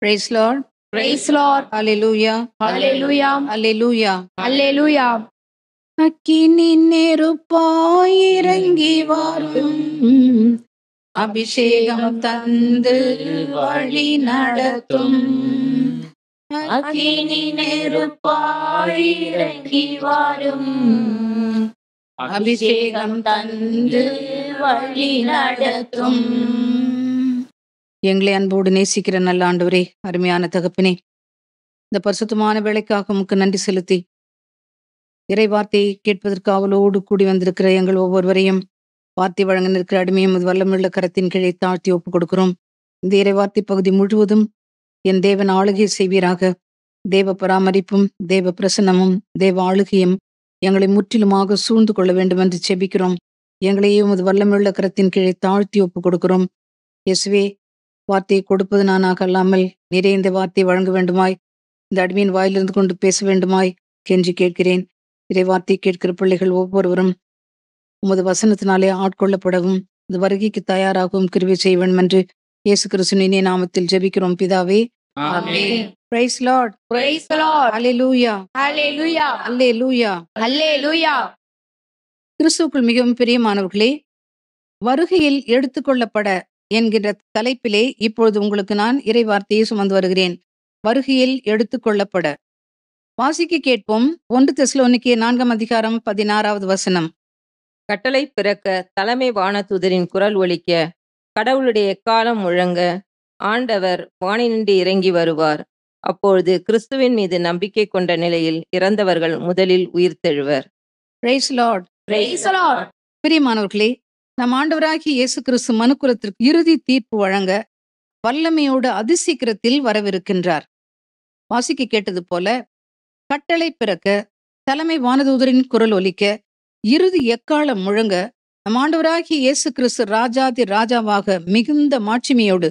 Praise Lord. Praise Lord. Hallelujah. Hallelujah. Hallelujah. Hallelujah. அக்கினி நெருப்பாய் இறங்கி வரும், அபிஷேகம் தந்து வழி நடத்தும். அக்கினி நெருப்பாய் இறங்கி வரும், அபிஷேகம் தந்து வழி நடத்தும். எங்களை அன்போடு நேசிக்கிற நல்ல ஆண்டவரே, அருமையான தகப்பனே, இந்த பரிசுத்தமான வேலைக்காக உமக்கு நன்றி செலுத்தி இறை வார்த்தையை கேட்பதற்கு அவளோடு கூடி வந்திருக்கிற எங்கள் ஒவ்வொருவரையும் வார்த்தை வழங்க நிற்கிற அடிமையும் வல்லமுள்ள கரத்தின் கீழே தாழ்த்தி ஒப்புக் கொடுக்கிறோம். இந்த இறை வார்த்தை பகுதி முழுவதும் என் தேவன் ஆளுகை செய்வீராக. தேவ பராமரிப்பும் தேவ பிரசன்னமும் தேவ ஆளுகையும் எங்களை முற்றிலுமாக சூழ்ந்து கொள்ள வேண்டும் என்று செபிக்கிறோம். எங்களையும் உமது வல்லமுள்ள கரத்தின் கீழே தாழ்த்தி ஒப்புக் கொடுக்கிறோம். இயேசுவே, வார்த்தையை கொடுப்பது நானாக அல்லாமல் நிறைய இந்த வார்த்தையை வழங்க வேண்டுமாய், இந்த அடிமையின் வாயிலிருந்து கொண்டு பேச வேண்டுமாய் கெஞ்சி கேட்கிறேன். இறை வார்த்தை கேட்கிற பிள்ளைகள் ஒவ்வொருவரும் உமது வசனத்தினாலே ஆட்கொள்ளப்படவும் இந்த வருகைக்கு தயாராகவும் கிருபை செய்ய வேண்டும் என்று இயேசு கிறிஸ்துவின் இனிய நாமத்தில் ஜெபிக்கிறோம் பிதாவே. Amen. Praise Lord. Praise the Lord. Hallelujah. Hallelujah. Hallelujah. Hallelujah. கிறிஸ்துவுக்குள் மிகவும் பிரியமானவர்களே, வருகையில் எடுத்துக்கொள்ளப்பட என்கிற தலைப்பிலே இப்பொழுது உங்களுக்கு நான் இறை வார்த்தையை சுமந்து வருகிறேன். வருகையில் எடுத்துக்கொள்ளப்பட. வாசிக்க கேட்போம். 1 தெசலோனிக்கேயர் 4:16 வசனம். கட்டளை பிறக்க தலைமை வானதூதரின் குரல் ஒலிக்க கடவுளுடைய எக்காலம் முழங்க ஆண்டவர் வானினின்று இறங்கி வருவார். அப்பொழுது கிறிஸ்துவின் மீது நம்பிக்கை கொண்ட நிலையில் இறந்தவர்கள் முதலில் உயிர்த்தெழுவர். Praise Lord. Praise the Lord. பிரியமானவர்களே, நம் ஆண்டவராகிய இயேசு கிறிஸ்து மனுக்குலத்திற்கு இறுதி தீர்ப்பு வழங்க வல்லமையோடு அதிசீக்கிரத்தில் வரவிருக்கின்றார். வாசிக்க கேட்டது போல, கட்டளை பிறக்க தலைமை வானதூதரின் குரல் ஒலிக்க இறுதி எக்காலம் முழங்க நம் ஆண்டவராகிய இயேசு கிறிஸ்து ராஜாதி ராஜாவாக மிகுந்த மாட்சிமையோடு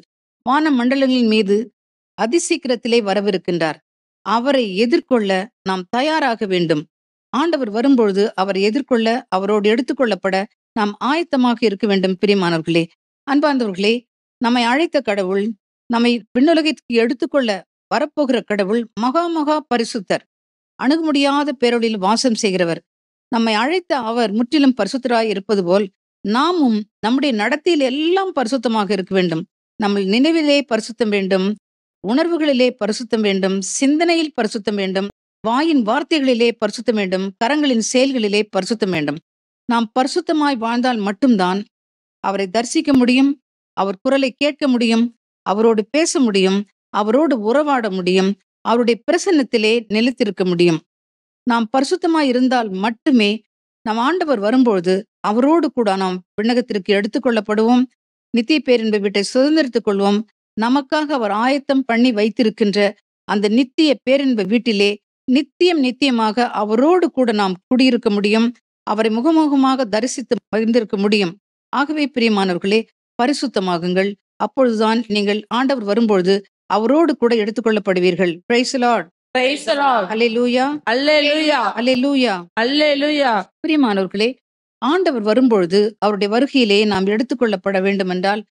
வான மண்டலங்களின் மீது அதிசீக்கிரத்திலே வரவிருக்கின்றார். அவரை எதிர்கொள்ள நாம் தயாராக வேண்டும். ஆண்டவர் வரும்பொழுது அவரை எதிர்கொள்ள, அவரோடு எடுத்துக்கொள்ளப்பட நாம் ஆயத்தமாக இருக்க வேண்டும். பிரியமானவர்களே, அன்பார்ந்தவர்களே, நம்மை அழைத்த கடவுள், நம்மை விண்ணுலகிற்கு எடுத்துக்கொள்ள வரப்போகிற கடவுள் மகா மகா பரிசுத்தர், அணுக முடியாத பேரொளியில் வாசம் செய்கிறவர். நம்மை அழைத்த அவர் முற்றிலும் பரிசுத்தராய் இருப்பது போல் நாமும் நம்முடைய நடத்தையில் எல்லாம் பரிசுத்தமாக இருக்க வேண்டும். நம்ம நினைவிலே பரிசுத்தம் வேண்டும், உணர்வுகளிலே பரிசுத்தம் வேண்டும், சிந்தனையில் பரிசுத்தம் வேண்டும், வாயின் வார்த்தைகளிலே பரிசுத்தம் வேண்டும், கரங்களின் செயல்களிலே பரிசுத்தம் வேண்டும். நாம் பரிசுத்தமாய் வாழ்ந்தால் மட்டும்தான் அவரை தரிசிக்க முடியும், அவர் குரலை கேட்க முடியும், அவரோடு பேச முடியும், அவரோடு உறவாட முடியும், அவருடைய பிரசன்னத்திலே நிலைத்திருக்க முடியும். நாம் பரிசுத்தமாய் இருந்தால் மட்டுமே நம் ஆண்டவர் வரும்பொழுது அவரோடு கூட நாம் விண்ணகத்திற்கு எடுத்துக்கொள்ளப்படுவோம். நித்திய பேரின்ப வீட்டை சுதந்திரித்துக் கொள்வோம். நமக்காக அவர் ஆயத்தம் பண்ணி வைத்திருக்கின்ற அந்த நித்திய பேரின்ப வீட்டிலே நித்தியம் நித்தியமாக அவரோடு கூட நாம் குடியிருக்க முடியும். அவரை முகமுகமாக தரிசித்து மகிழ்ந்திருக்க முடியும். ஆகவே பிரியமானவர்களே, பரிசுத்தமாகுங்கள். அப்பொழுதுதான் நீங்கள் ஆண்டவர் வரும்பொழுது அவரோடு கூட எடுத்துக்கொள்ளப்படுவீர்கள். Praise the Lord. Praise the Lord. Hallelujah. Hallelujah. Hallelujah. Hallelujah. பிரியமானவர்களே, ஆண்டவர் வரும்பொழுது அவருடைய வருகையிலே நாம் எடுத்துக்கொள்ளப்பட வேண்டுமென்றால்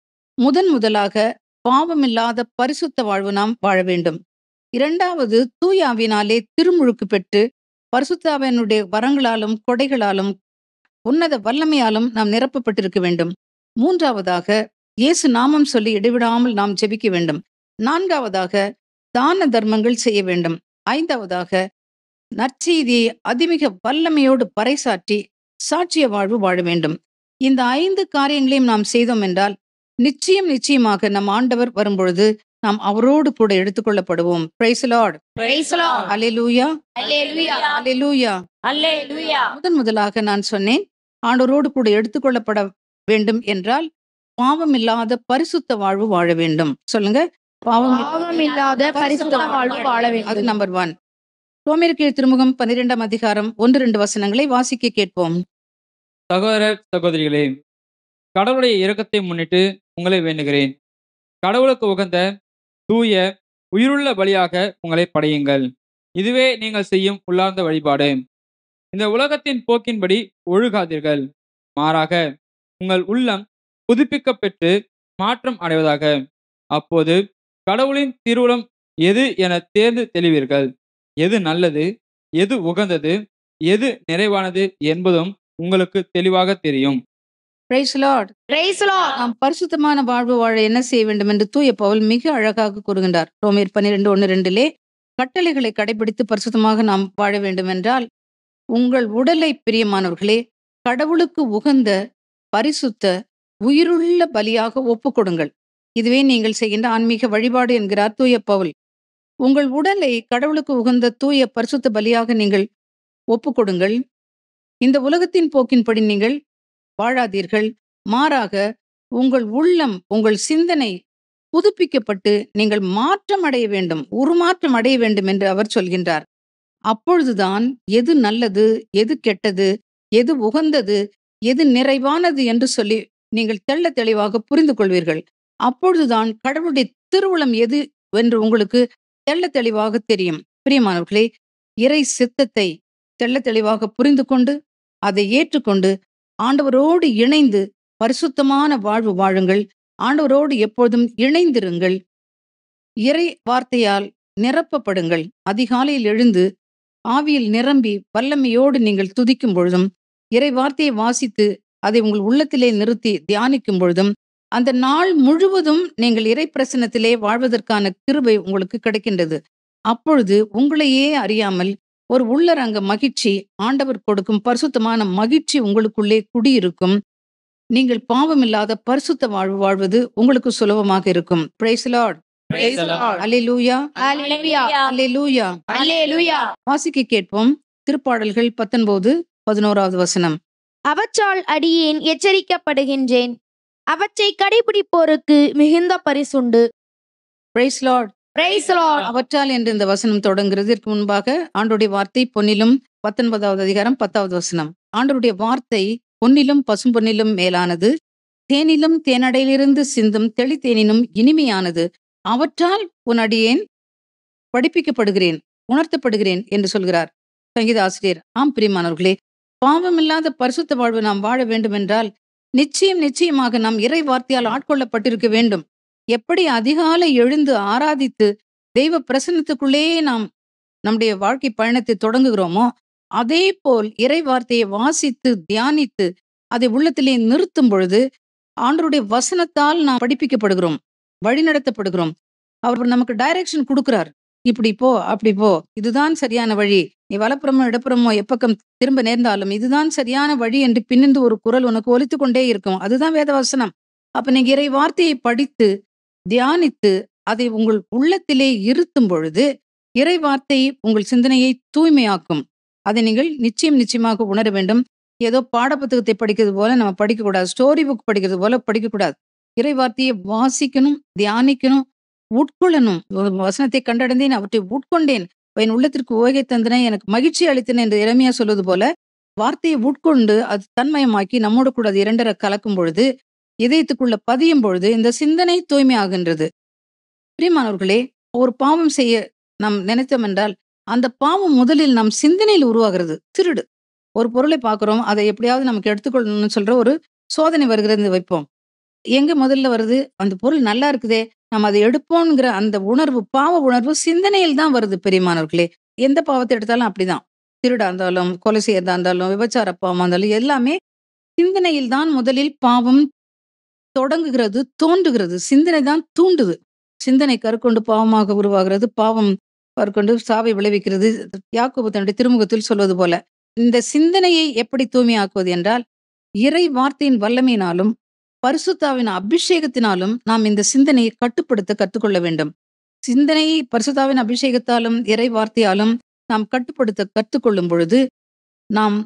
முதலாக பாவமில்லாத பரிசுத்த வாழ்வு நாம் வாழ வேண்டும். இரண்டாவது, தூய ஆவியினாலே திருமுழுக்கு பெற்று பரிசுத்தாவினுடைய வரங்களாலும் கொடைகளாலும் உன்னத வல்லமையாலும் நாம் நிரப்பப்பட்டிருக்க வேண்டும். மூன்றாவதாக, இயேசு நாமம் சொல்லி இடைவிடாமல் நாம் ஜெபிக்க வேண்டும். நான்காவதாக, தான தர்மங்கள் செய்ய வேண்டும். ஐந்தாவதாக, நற்செய்தியை அதிமிக வல்லமையோடு பறைசாற்றி சாட்சிய வாழ்வு வாழ வேண்டும். இந்த 5 காரியங்களையும் நாம் செய்தோம் என்றால் நிச்சயமாக நம் ஆண்டவர் வரும்பொழுது நாம் அவரோடு கூட எடுத்துக்கொள்ளப்படுவோம். Praise the Lord. Praise the Lord. Hallelujah. Hallelujah. Hallelujah. Hallelujah. முதலாக நான் சொன்னேன், ஆண்டவரோடு கூட எடுத்துக்கொள்ளப்பட வேண்டும் என்றால் பாவமில்லாத பரிசுத்த வாழ்வு வாழ வேண்டும். சொல்லுங்க, பாவமில்லாத பரிசுத்த வாழ்வு வாழ அது வேண்டும். நம்பர் 1. ரோமேயருக்கு திருமுகம் 12 அதிகாரம் 1-2 வசனங்களை வாசிக்க கேட்போம். சகோதரர் சகோதரிகளே, கடவுளுடைய இரக்கத்தை முன்னிட்டு உங்களை வேண்டுகிறேன். கடவுளுக்கு உகந்த தூய உயிருள்ள பலியாக உங்களை படையுங்கள். இதுவே நீங்கள் செய்யும் உள்ளார்ந்த வழிபாடு. இந்த உலகத்தின் போக்கின்படி ஒழுகாதீர்கள். மாறாக உங்கள் உள்ளம் புதுப்பிக்க பெற்று மாற்றம் அடைவதாக. அப்போது கடவுளின் திருவுளம் எது என தேர்ந்து தெளிவீர்கள். எது நல்லது, எது உகந்தது, எது நிறைவானது என்பதும் உங்களுக்கு தெளிவாக தெரியும். Praise Lord. Praise the Lord. நாம் பரிசுத்தமான வாழ்வு வாழ என்ன செய்ய வேண்டும் என்று தூய பவுல் மிக அழகாக கூறுகின்றார். ரோமர் 12:1-2 கட்டளைகளை கடைபிடித்து பரிசுத்தமாக நாம் வாழ வேண்டும் என்றால், உங்கள் உடலை பிரியமானவர்களே கடவுளுக்கு உகந்த பரிசுத்த உயிருள்ள பலியாக ஒப்புக்கொடுங்கள். இதுவே நீங்கள் செய்கின்ற ஆன்மீக வழிபாடு என்கிறார் தூய பவுல். உங்கள் உடலை கடவுளுக்கு உகந்த தூய பரிசுத்த பலியாக நீங்கள் ஒப்புக்கொடுங்கள். இந்த உலகத்தின் போக்கின்படி நீங்கள் வாழாதீர்கள். மாறாக உங்கள் உள்ளம், உங்கள் சிந்தனை புதுப்பிக்கப்பட்டு நீங்கள் மாற்றம் அடைய வேண்டும், உருமாற்றம் அடைய வேண்டும் என்று அவர் சொல்கின்றார். அப்பொழுதுதான் எது நல்லது, எது கெட்டது, எது உகந்தது, எது நிறைவானது என்று சொல்லி நீங்கள் தெள்ள தெளிவாக புரிந்து கொள்வீர்கள். அப்பொழுதுதான் கடவுளுடைய திருவுளம் எது என்று உங்களுக்கு தெள்ள தெளிவாக தெரியும். பிரியமானவர்களே, இறை சித்தத்தை தெள்ள தெளிவாக புரிந்து கொண்டு அதை ஏற்றுக்கொண்டு ஆண்டவரோடு இணைந்து பரிசுத்தமான வாழ்வு வாழுங்கள். ஆண்டவரோடு எப்பொழுதும் இணைந்திருங்கள். இறை வார்த்தையால் நிரப்பப்படுங்கள். அதிகாலையில் எழுந்து ஆவியில் நிரம்பி வல்லமையோடு நீங்கள் துதிக்கும் பொழுதும், இறை வார்த்தையை வாசித்து அதை உங்கள் உள்ளத்திலே நிறுத்தி தியானிக்கும் பொழுதும், அந்த நாள் முழுவதும் நீங்கள் இறை பிரசன்னத்திலே வாழ்வதற்கான கிருபை உங்களுக்கு கிடைக்கின்றது. அப்பொழுது உங்களையே அறியாமல் ஒரு உள்ளரங்க மகிழ்ச்சி, ஆண்டவர் கொடுக்கும் பரிசுத்தமான மகிழ்ச்சி உங்களுக்குள்ளே குடியிருக்கும். நீங்கள் பாவமில்லாத பரிசுத்த வாழ்வு வாழ்வது உங்களுக்கு சுலபமாக இருக்கும். Price the Lord. Praise the Lord. அல்லேலூயா, Hallelujah. அல்லேலூயா. Hallelujah. வாசிக்க கேட்போம். திருப்பாடல்கள் 19:11 அவற்றால் அடியேன் எச்சரிக்கப்படுகின்றேன். அவற்றை கடைபிடிப்போருக்கு மிகுந்த பரிசுண்டு. Praise Lord. Praise the Lord. அவற்றால் என்று இந்த வசனம் தொடங்குகிறது. இதற்கு முன்பாக ஆண்டவருடைய வார்த்தை பொன்னிலும் 19வது அதிகாரம் 10வது வசனம். ஆண்டவருடைய வார்த்தை பொன்னிலும் பசும்பொன்னிலும் மேலானது, தேனிலும் தேனடையிலிருந்து சிந்தும் தெளித்தேனினும் இனிமையானது. அவற்றால் உன் அடியேன் படிப்பிக்கப்படுகிறேன், உணர்த்தப்படுகிறேன் என்று சொல்கிறார் சங்கீத ஆசிரியர். ஆம் பிரியமானவர்களே, பாவமில்லாத பரிசுத்த வாழ்வு நாம் வாழ வேண்டும் என்றால் நிச்சயமாக நாம் இறை வார்த்தையால் ஆட்கொள்ளப்பட்டிருக்க வேண்டும். எப்படி அதிகாலை எழுந்து ஆராதித்து தெய்வ பிரசன்னத்துக்குள்ளேயே நாம் நம்முடைய வாழ்க்கை பயணத்தை தொடங்குகிறோமோ, அதே போல் இறை வார்த்தையை வாசித்து தியானித்து அதை உள்ளத்திலே நிறுத்தும் பொழுது ஆண்டவருடைய வசனத்தால் நாம் படிப்பிக்கப்படுகிறோம், வழிநடத்தப்படுகிறோம். அவர் நமக்கு டைரக்ஷன் கொடுக்கிறார். இப்படி போ, அப்படி போ, இதுதான் சரியான வழி, நீ வலப்புறமோ இடப்புறமோ எப்பக்கம் திரும்ப நேர்ந்தாலும் இதுதான் சரியான வழி என்று பின்னிருந்து ஒரு குரல் உனக்கு ஒலித்து கொண்டே இருக்கும். அதுதான் வேத வசனம். அப்ப நீங்க இறை வார்த்தையை படித்து தியானித்து அதை உங்கள் உள்ளத்திலே இருத்தும் பொழுது இறை வார்த்தை உங்கள் சிந்தனையை தூய்மையாக்கும். அதை நீங்கள் நிச்சயமாக உணர வேண்டும். ஏதோ பாடப்புத்தகத்தை படிக்கிறது போல நம்ம படிக்கக்கூடாது, ஸ்டோரி புக் படிக்கிறது போல படிக்கக்கூடாது. இறை வார்த்தையை வாசிக்கணும், தியானிக்கணும், உட்கொள்ளணும். ஒரு வசனத்தை கண்டடைந்தேன், அவற்றை உட்கொண்டேன், என் உள்ளத்திற்கு ஓகை தந்தன, எனக்கு மகிழ்ச்சி அளித்தன என்று எரேமியா சொல்வது போல வார்த்தையை உட்கொண்டு அது தன்மயமாக்கி நம்மோடு கூட அது இரண்டரை கலக்கும் பொழுது, இதயத்துக்குள்ள பதியும் பொழுது இந்த சிந்தனை தூய்மையாகின்றது. பிரியமானவர்களே, ஒரு பாவம் செய்ய நாம் நினைத்தோம் என்றால் அந்த பாவம் முதலில் நம் சிந்தனையில் உருவாகிறது. திருடு, ஒரு பொருளை பார்க்கிறோம், அதை எப்படியாவது நமக்கு எடுத்துக்கொள்ளணும்னு சொல்ற ஒரு சோதனை வருகிறது வைப்போம். எங்க முதல்ல வருது? அந்த பொருள் நல்லா இருக்குதே, நம்ம அதை எடுப்போங்கிற அந்த உணர்வு, பாவ உணர்வு சிந்தனையில் தான் வருது. பெரியமானவர்களே, எந்த பாவத்தை எடுத்தாலும் அப்படிதான். திருடா இருந்தாலும், கொலை செய்யறதா இருந்தாலும், விபச்சார பாவமா இருந்தாலும் எல்லாமே சிந்தனையில் தான் முதலில் பாவம் தொடங்குகிறது, தோன்றுகிறது. சிந்தனை தான் தூண்டுது. சிந்தனை கருக்கொண்டு பாவமாக உருவாகிறது, பாவம் கருக்கொண்டு சாவை விளைவிக்கிறது. யாக்கோபு தன்னுடைய திருமுகத்தில் சொல்வது போல இந்த சிந்தனையை எப்படி தூய்மையாக்குவது என்றால் இறை வார்த்தையின் வல்லமையினாலும் பரிசுத்தாவின் அபிஷேகத்தினாலும் நாம் இந்த சிந்தனையை கட்டுப்படுத்த கற்றுக்கொள்ள வேண்டும். சிந்தனையை பரிசுத்தாவின் அபிஷேகத்தாலும் இறை வார்த்தையாலும் நாம் கட்டுப்படுத்த கற்றுக்கொள்ளும் பொழுது நாம்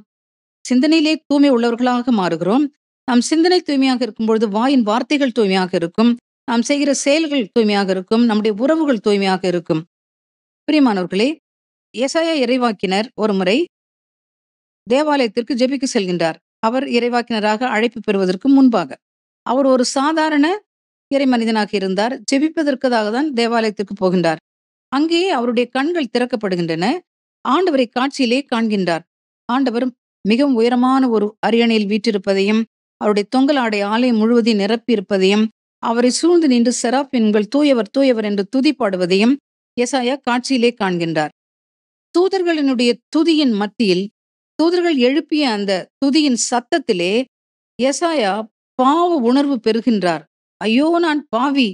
சிந்தனையிலே தூய்மை உள்ளவர்களாக மாறுகிறோம். நாம் சிந்தனை தூய்மையாக இருக்கும் பொழுது வாயின் வார்த்தைகள் தூய்மையாக இருக்கும், நாம் செய்கிற செயல்கள் தூய்மையாக இருக்கும், நம்முடைய உறவுகள் தூய்மையாக இருக்கும். பிரியமானவர்களே, ஏசாயா இறைவாக்கினர் ஒரு முறை தேவாலயத்திற்கு ஜெபிக்க செல்கின்றார். அவர் இறைவாக்கினராக அழைப்பு பெறுவதற்கு முன்பாக அவர் ஒரு சாதாரண இறை மனிதனாக இருந்தார். ஜெபிப்பதற்காக தான் தேவாலயத்திற்கு போகின்றார். அங்கே அவருடைய கண்கள் திறக்கப்படுகின்றன. ஆண்டவரை காட்சியிலே காண்கின்றார். ஆண்டவர் மிகவும் உயரமான ஒரு அரியணையில் வீற்றிருப்பதையும் அவருடைய தொங்கலாடை ஆலயம் முழுவதையும் நிரப்பி இருப்பதையும் அவரை சூழ்ந்து நின்று செராபின்கள் தூயவர் தூயவர் என்று துதி பாடுவதையும் எசாயா காட்சியிலே காண்கின்றார். தூதர்களினுடைய துதியின் மத்தியில், தூதர்கள் எழுப்பிய அந்த துதியின் சத்தத்திலே எசாயா பாவ உணர்வு பெறுகின்றார். ஐயோ, நான் பாவி,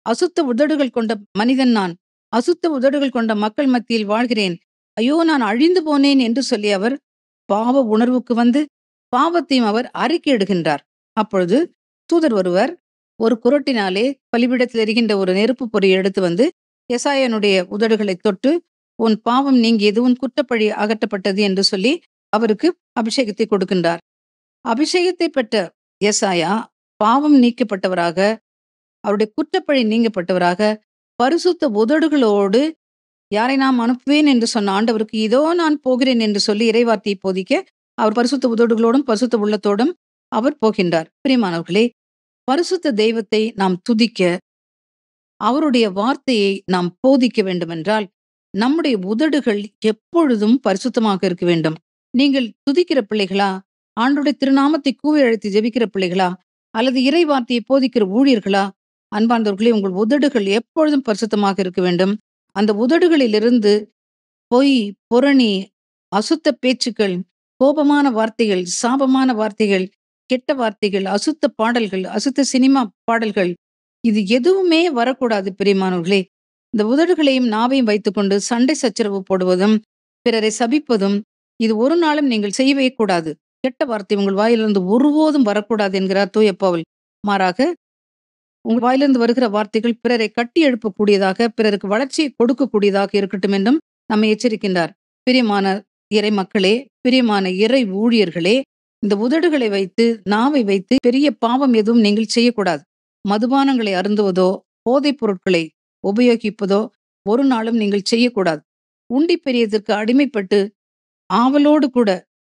அசுத்த உதடுகள் கொண்ட மனிதன், நான் அசுத்த உதடுகள் கொண்ட மக்கள் மத்தியில் வாழ்கிறேன், ஐயோ நான் அழிந்து போனேன் என்று சொல்லி அவர் பாவ உணர்வுக்கு வந்து பாவத்தையும் அவர் அறிக்கையிடுகின்றார். அப்பொழுது தூதர் ஒருவர் ஒரு குறட்டினாலே பலிபீடத்தில் எரிகின்ற ஒரு நெருப்பு பொறியை எடுத்து வந்து எசாயனுடைய உதடுகளை தொட்டு, உன் பாவம் நீங்கியது, உன் குற்றப்பழி அகற்றப்பட்டது என்று சொல்லி அவருக்கு அபிஷேகத்தை கொடுக்கின்றார். அபிஷேகத்தை பெற்ற எசாயா பாவம் நீக்கப்பட்டவராக, அவருடைய குற்றப்பழி நீங்கப்பட்டவராக, பரிசுத்த உதடுகளோடு யாரை நாம் அனுப்புவேன் என்று சொன்ன ஆண்டவருக்கு இதோ நான் போகிறேன் என்று சொல்லி இறைவார்த்தையை போதிக்க அவர் பரிசுத்த உதடுகளோடும் பரிசுத்த உள்ளத்தோடும் அவர் போகின்றார். பிரியமானவர்களே, பரிசுத்த தெய்வத்தை நாம் துதிக்க, அவருடைய வார்த்தையை நாம் போதிக்க வேண்டுமென்றால் நம்முடைய உதடுகள் எப்பொழுதும் பரிசுத்தமாக இருக்க வேண்டும். நீங்கள் துதிக்கிற பிள்ளைகளா? ஆண்டவருடைய திருநாமத்தை கூவி அழைத்து ஜெபிக்கிற பிள்ளைகளா? அல்லது இறை வார்த்தையை போதிக்கிற ஊழியர்களா? அன்பார்ந்தவர்களே, உங்கள் உதடுகள் எப்பொழுதும் பரிசுத்தமாக இருக்க வேண்டும். அந்த உதடுகளிலிருந்து பொய், புரணி, அசுத்த பேச்சுக்கள், கோபமான வார்த்தைகள், சாபமான வார்த்தைகள், கெட்ட வார்த்தைகள், அசுத்த பாடல்கள், அசுத்த சினிமா பாடல்கள், இது எதுவுமே வரக்கூடாது. பிரியமானவர்களே, இந்த உதடுகளையும் நாவையும் வைத்துக்கொண்டு சண்டை சச்சரவு போடுவதும், பிறரை சபிப்பதும், இது ஒரு நாளும் நீங்கள் செய்யவே கூடாது. கெட்ட வார்த்தை உங்கள் வாயிலிருந்து ஒருபோதும் வரக்கூடாது என்கிறார் தூய பவுல். மாறாக உங்கள் வாயிலிருந்து வருகிற வார்த்தைகள் பிறரை கட்டி எழுப்பக்கூடியதாக, பிறருக்கு வளர்ச்சியை கொடுக்கக்கூடியதாக இருக்கட்டும் என்றும் நம்மை எச்சரிக்கின்றார். பிரியமான இறை மக்களே, பிரியமான இறை ஊழியர்களே, இந்த உதடுகளை வைத்து, நாவை வைத்து பெரிய பாவம் எதுவும் நீங்கள் செய்யக்கூடாது. மதுபானங்களை அருந்துவதோ, போதைப் பொருட்களை உபயோகிப்பதோ ஒரு நாளும் நீங்கள் செய்யக்கூடாது. உண்டி பெரியதற்கு அடிமைப்பட்டு ஆவலோடு கூட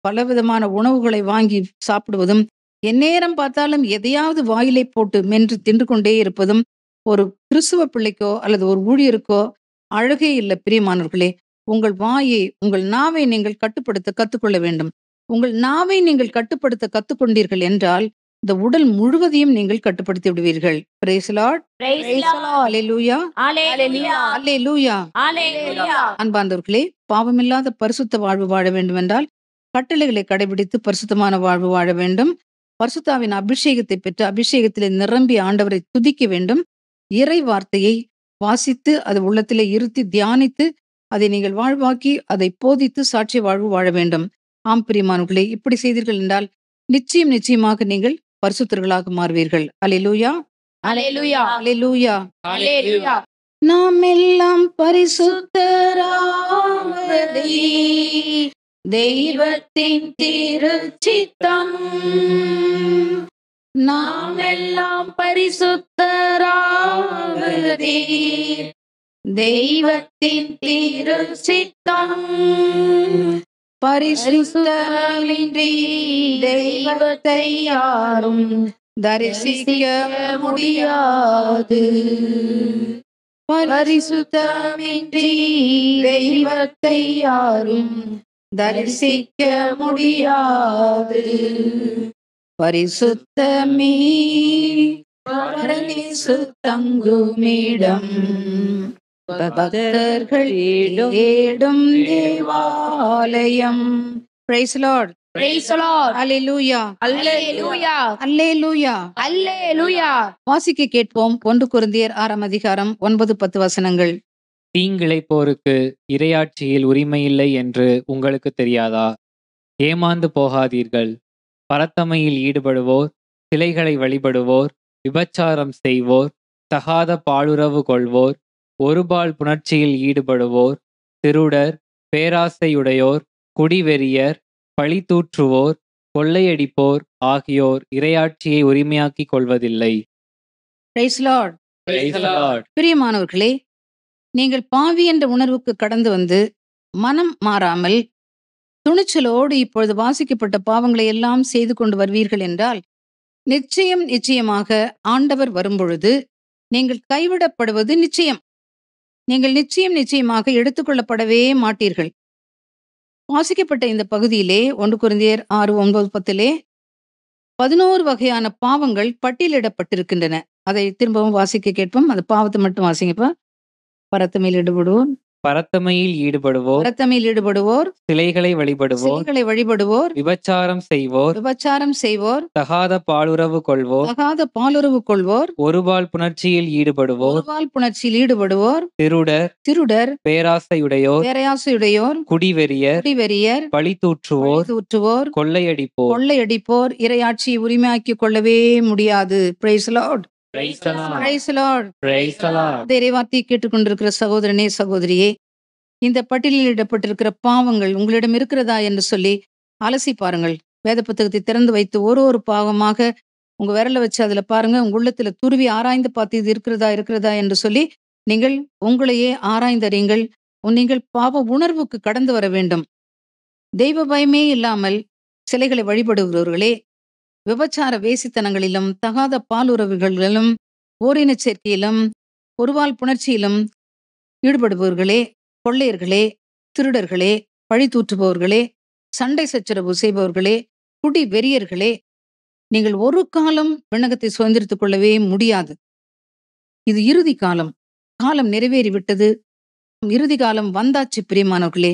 பலவிதமான உணவுகளை வாங்கி சாப்பிடுவதும், எந்நேரம் பார்த்தாலும் எதையாவது வாயிலை போட்டு மென்று தின்று கொண்டே இருப்பதும் ஒரு கிறிஸ்துவ பிள்ளைக்கோ அல்லது ஒரு ஊழியருக்கோ அழகே இல்லை. பிரியமானவர்களே, உங்கள் வாயை, உங்கள் நாவை நீங்கள் கட்டுப்படுத்த கத்துக்கொள்ள வேண்டும். உங்கள் நாவை நீங்கள் கட்டுப்படுத்த கத்துக்கொண்டீர்கள் என்றால் இந்த உடல் முழுவதையும் நீங்கள் கட்டுப்படுத்தி விடுவீர்கள். Praise the Lord. Hallelujah. Hallelujah. அன்பார்ந்தவர்களே, பாவமில்லாத பரிசுத்த வாழ்வு வாழ வேண்டும் என்றால் கட்டளைகளை கடைபிடித்து பரிசுத்தமான வாழ்வு வாழ வேண்டும். பரிசுத்தாவின் அபிஷேகத்தை பெற்று அபிஷேகத்திலே நிரம்பி ஆண்டவரை துதிக்க வேண்டும். இறை வார்த்தையை வாசித்து அது உள்ளத்திலே இருத்தி தியானித்து அதை நீங்கள் வாழ்வாக்கி அதை போதித்து சாட்சி வாழ்வு வாழ வேண்டும். ஆம் பிரியமானவர்களே, இப்படி செய்தீர்கள் என்றால் நிச்சயம் நிச்சயமாக நீங்கள் பரிசுத்தர்களாக மாறுவீர்கள். அல்லேலூயா. அல்லேலூயா. நாம் எல்லாம் பரிசுத்தராவதே தெய்வத்தின் திருச்சித்தம். நாம் எல்லாம் பரிசுத்தராவதே தெய்வத்தின் திருச்சித்தம். பரிசுத்தமின்றி தெய்வத்தை யாரும் தரிசிக்க முடியாது. பரிசுத்தமின்றி தெய்வத்தை யாரும் தரிசிக்க முடியாது. பரிசுத்தமே பரமேசு தங்குமிடம், பக்தர்கள் தேடும் தேவாலயம். Praise the Lord. Hallelujah. Hallelujah. வாசிக்க கேட்போம் 1 கொரிந்தியர் 6 அதிகாரம் 9-10 வசனங்கள். தீங்கிழைப்போருக்கு இறையாட்சியில் உரிமையில்லை என்று உங்களுக்கு தெரியாதா? ஏமாந்து போகாதீர்கள். பரத்தமையில் ஈடுபடுவோர், சிலைகளை வழிபடுவோர், விபச்சாரம் செய்வோர், தகாத பாலுறவு கொள்வோர், ஒருபால் புணர்ச்சியில் ஈடுபடுவோர், திருடர், பேராசையுடையோர், குடிவெறியர், பழி தூற்றுவோர், கொள்ளையடிப்போர் ஆகியோர் இறையாட்சியை உரிமையாக்கிக் கொள்வதில்லை. Praise the Lord. பிரியமானவர்களே, நீங்கள் பாவி என்ற உணர்வுக்கு கடந்து வந்து மனம் மாறாமல் துணிச்சலோடு இப்பொழுது வாசிக்கப்பட்ட பாவங்களை எல்லாம் செய்து கொண்டு வருவீர்கள் என்றால் நிச்சயமாக ஆண்டவர் வரும்பொழுது நீங்கள் கைவிடப்படுவது நிச்சயம். நீங்கள் நிச்சயமாக எடுத்துக்கொள்ளப்படவே மாட்டீர்கள். வாசிக்கப்பட்ட இந்த பகுதியிலே 1 கொரிந்தியர் 6:9-10 11 வகையான பாவங்கள் பட்டியலிடப்பட்டிருக்கின்றன. அதை திரும்பவும் வாசிக்க கேட்போம். அந்த பாவத்தை மட்டும் வாசிங்கப்பா. பரத்தமையில் ஈடுபடுவோர் பரத்தமையில் ஈடுபடுவோர், பரத்தமையில் ஈடுபடுவோர் சிலைகளை வழிபடுவோர், சிலைகளை வழிபடுவோர் விபச்சாரம் செய்வோர், விபச்சாரம் செய்வோர் தகாத பாலுறவு கொள்வோர், தகாத பாலுறவு கொள்வோர் ஒருபால் புணர்ச்சியில் ஈடுபடுவோர், ஒருவால் புணர்ச்சியில் ஈடுபடுவோர் திருடர், திருடர் பேராசையுடையோர், பேராசையுடையோர் குடிவெறியர், குடிவெறியர் பழி தூற்றுவோர், தூற்றுவோர் கொள்ளையடிப்போர். கொள்ளையடிப்போர் இறையாட்சியை உரிமையாக்கிக் கொள்ளவே முடியாது. Praise Lord. Praise the Lord. Praise Lord. Praise the Lord. இந்த இறைவார்த்தையை கேட்டுக்கொண்டிருக்கிற சகோதரனே சகோதரியே, இந்த பட்டியலிடப்பட்டிருக்கிற பாவங்கள் உங்களிடம் இருக்கிறதா என்று சொல்லி அலசி பாருங்கள். வேத புத்தகத்தை திறந்து வைத்து ஒரு ஒரு பாவமாக உங்க விரல வச்சு அதுல பாருங்க. உங்க உள்ளத்துல துருவி ஆராய்ந்து பார்த்து இது இருக்கிறதா என்று சொல்லி நீங்கள் உங்களையே ஆராய்ந்தறியுங்கள். நீங்கள் பாவ உணர்வுக்கு கடந்து வர வேண்டும். தெய்வ பயமே இல்லாமல் சிலைகளை வழிபடுகிறவர்களே, விபச்சார வேசித்தனங்களிலும் தகாத பாலுறவுகளிலும் ஓரின சேர்க்கையிலும் ஒருவால் புணர்ச்சியிலும் ஈடுபடுபவர்களே, கொள்ளையர்களே, திருடர்களே, பழி தூற்றுபவர்களே, சண்டை சச்சரவு செய்பவர்களே, குடி வெறியர்களே, நீங்கள் ஒரு காலம் விண்ணகத்தை சுதந்திரித்துக் கொள்ளவே முடியாது. இது இறுதி காலம். காலம் நிறைவேறிவிட்டது. இறுதி காலம் வந்தாச்சு பிரியமானவர்களே.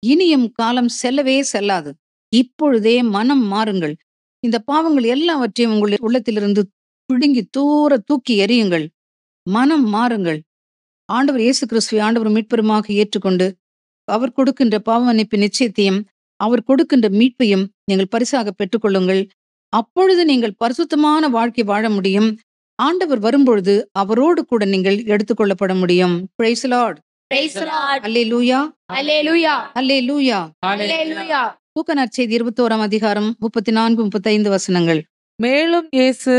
இனியும் காலம் செல்லவே செல்லாது. இப்பொழுதே மனம் மாறுங்கள். இந்த பாவங்கள் எல்லாவற்றையும் உங்கள் உள்ளத்திலிருந்து பிடுங்கி தூர தூக்கி எறியுங்கள். மனம் மாறுங்கள். ஆண்டவர் இயேசு கிறிஸ்துவை ஆண்டவர் மீட்பெருமாக ஏற்றுக்கொண்டு அவர் கொடுக்கின்ற பாவ மன்னிப்பு நிச்சயத்தையும் அவர் கொடுக்கின்ற மீட்பையும் நீங்கள் பரிசாக பெற்றுக்கொள்ளுங்கள். அப்பொழுது நீங்கள் பரிசுத்தமான வாழ்க்கை வாழ முடியும். ஆண்டவர் வரும்பொழுது அவரோடு கூட நீங்கள் எடுத்துக்கொள்ளப்பட முடியும். Praise Lord. Praise the Lord. அல்லேலூயா, Hallelujah. அல்லேலூயா. Hallelujah. லூக்கா நற்செய்தி 21ஆம் அதிகாரம் 34, 35 வசனங்கள். மேலும் இயேசு,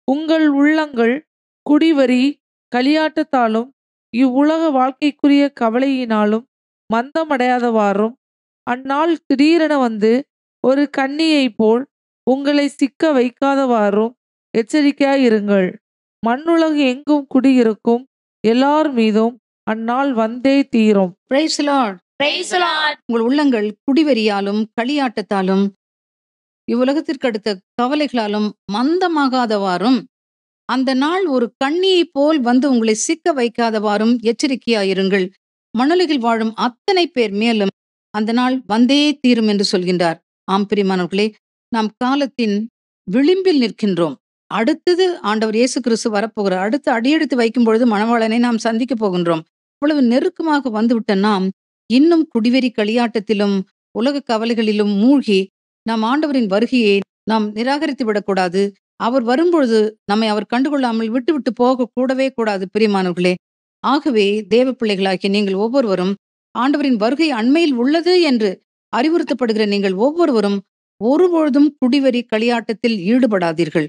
உங்கள் உள்ளங்கள் குடிவரி களியாட்டத்தாலும் இவ்வுலக வாழ்க்கைக்குரிய கவலையினாலும் மந்தமடையாதவாறும் அந்நாள் திடீரென வந்து ஒரு கன்னியைப் போல் உங்களை சிக்க வைக்காதவாறும் எச்சரிக்கையாயிருங்கள். மண்ணுலகு எங்கும் குடியிருக்கும் எல்லார் மீதும் அந்நாள் வந்தே தீரும். Praise Lord. Praise the Lord. உங்கள் உள்ளங்கள் குடிவெறியாலும் களியாட்டத்தாலும் இவ்வுலகத்திற்கு அடுத்த கவலைகளாலும் மந்தமாகாதவாறும் அந்த நாள் ஒரு கண்ணியைப் போல் வந்து உங்களை சிக்க வைக்காதவாறும் எச்சரிக்கையாயிருங்கள். மணலில் வாழும் அத்தனை பேர் மேலும் அந்த நாள் வந்தே தீரும் என்று சொல்கின்றார். ஆம் பிரியமானவர்களே, நாம் காலத்தின் விளிம்பில் நிற்கின்றோம். அடுத்தது ஆண்டவர் இயேசு கிறிஸ்து வரப்போகிறார். அடுத்து அடியெடுத்து வைக்கும் பொழுது மணவாளனை நாம் சந்திக்க போகின்றோம். இவ்வளவு நெருக்கமாக வந்துவிட்ட நாம் இன்னும் குடிவெறி களியாட்டத்திலும் உலக கவலைகளிலும் மூழ்கி நாம் ஆண்டவரின் வருகையை நாம் நிராகரித்து விடக்கூடாது. அவர் வரும்பொழுது நம்மை அவர் கண்டுகொள்ளாமல் விட்டு போக கூடவே கூடாது பிரியமானவர்களே. ஆகவே தேவ பிள்ளைகளாகிய நீங்கள் ஒவ்வொருவரும் ஆண்டவரின் வருகை அண்மையில் உள்ளது என்று அறிவுறுத்தப்படுகிற நீங்கள் ஒவ்வொருவரும் ஒருபொழுதும் குடிவெறி களியாட்டத்தில் ஈடுபடாதீர்கள்.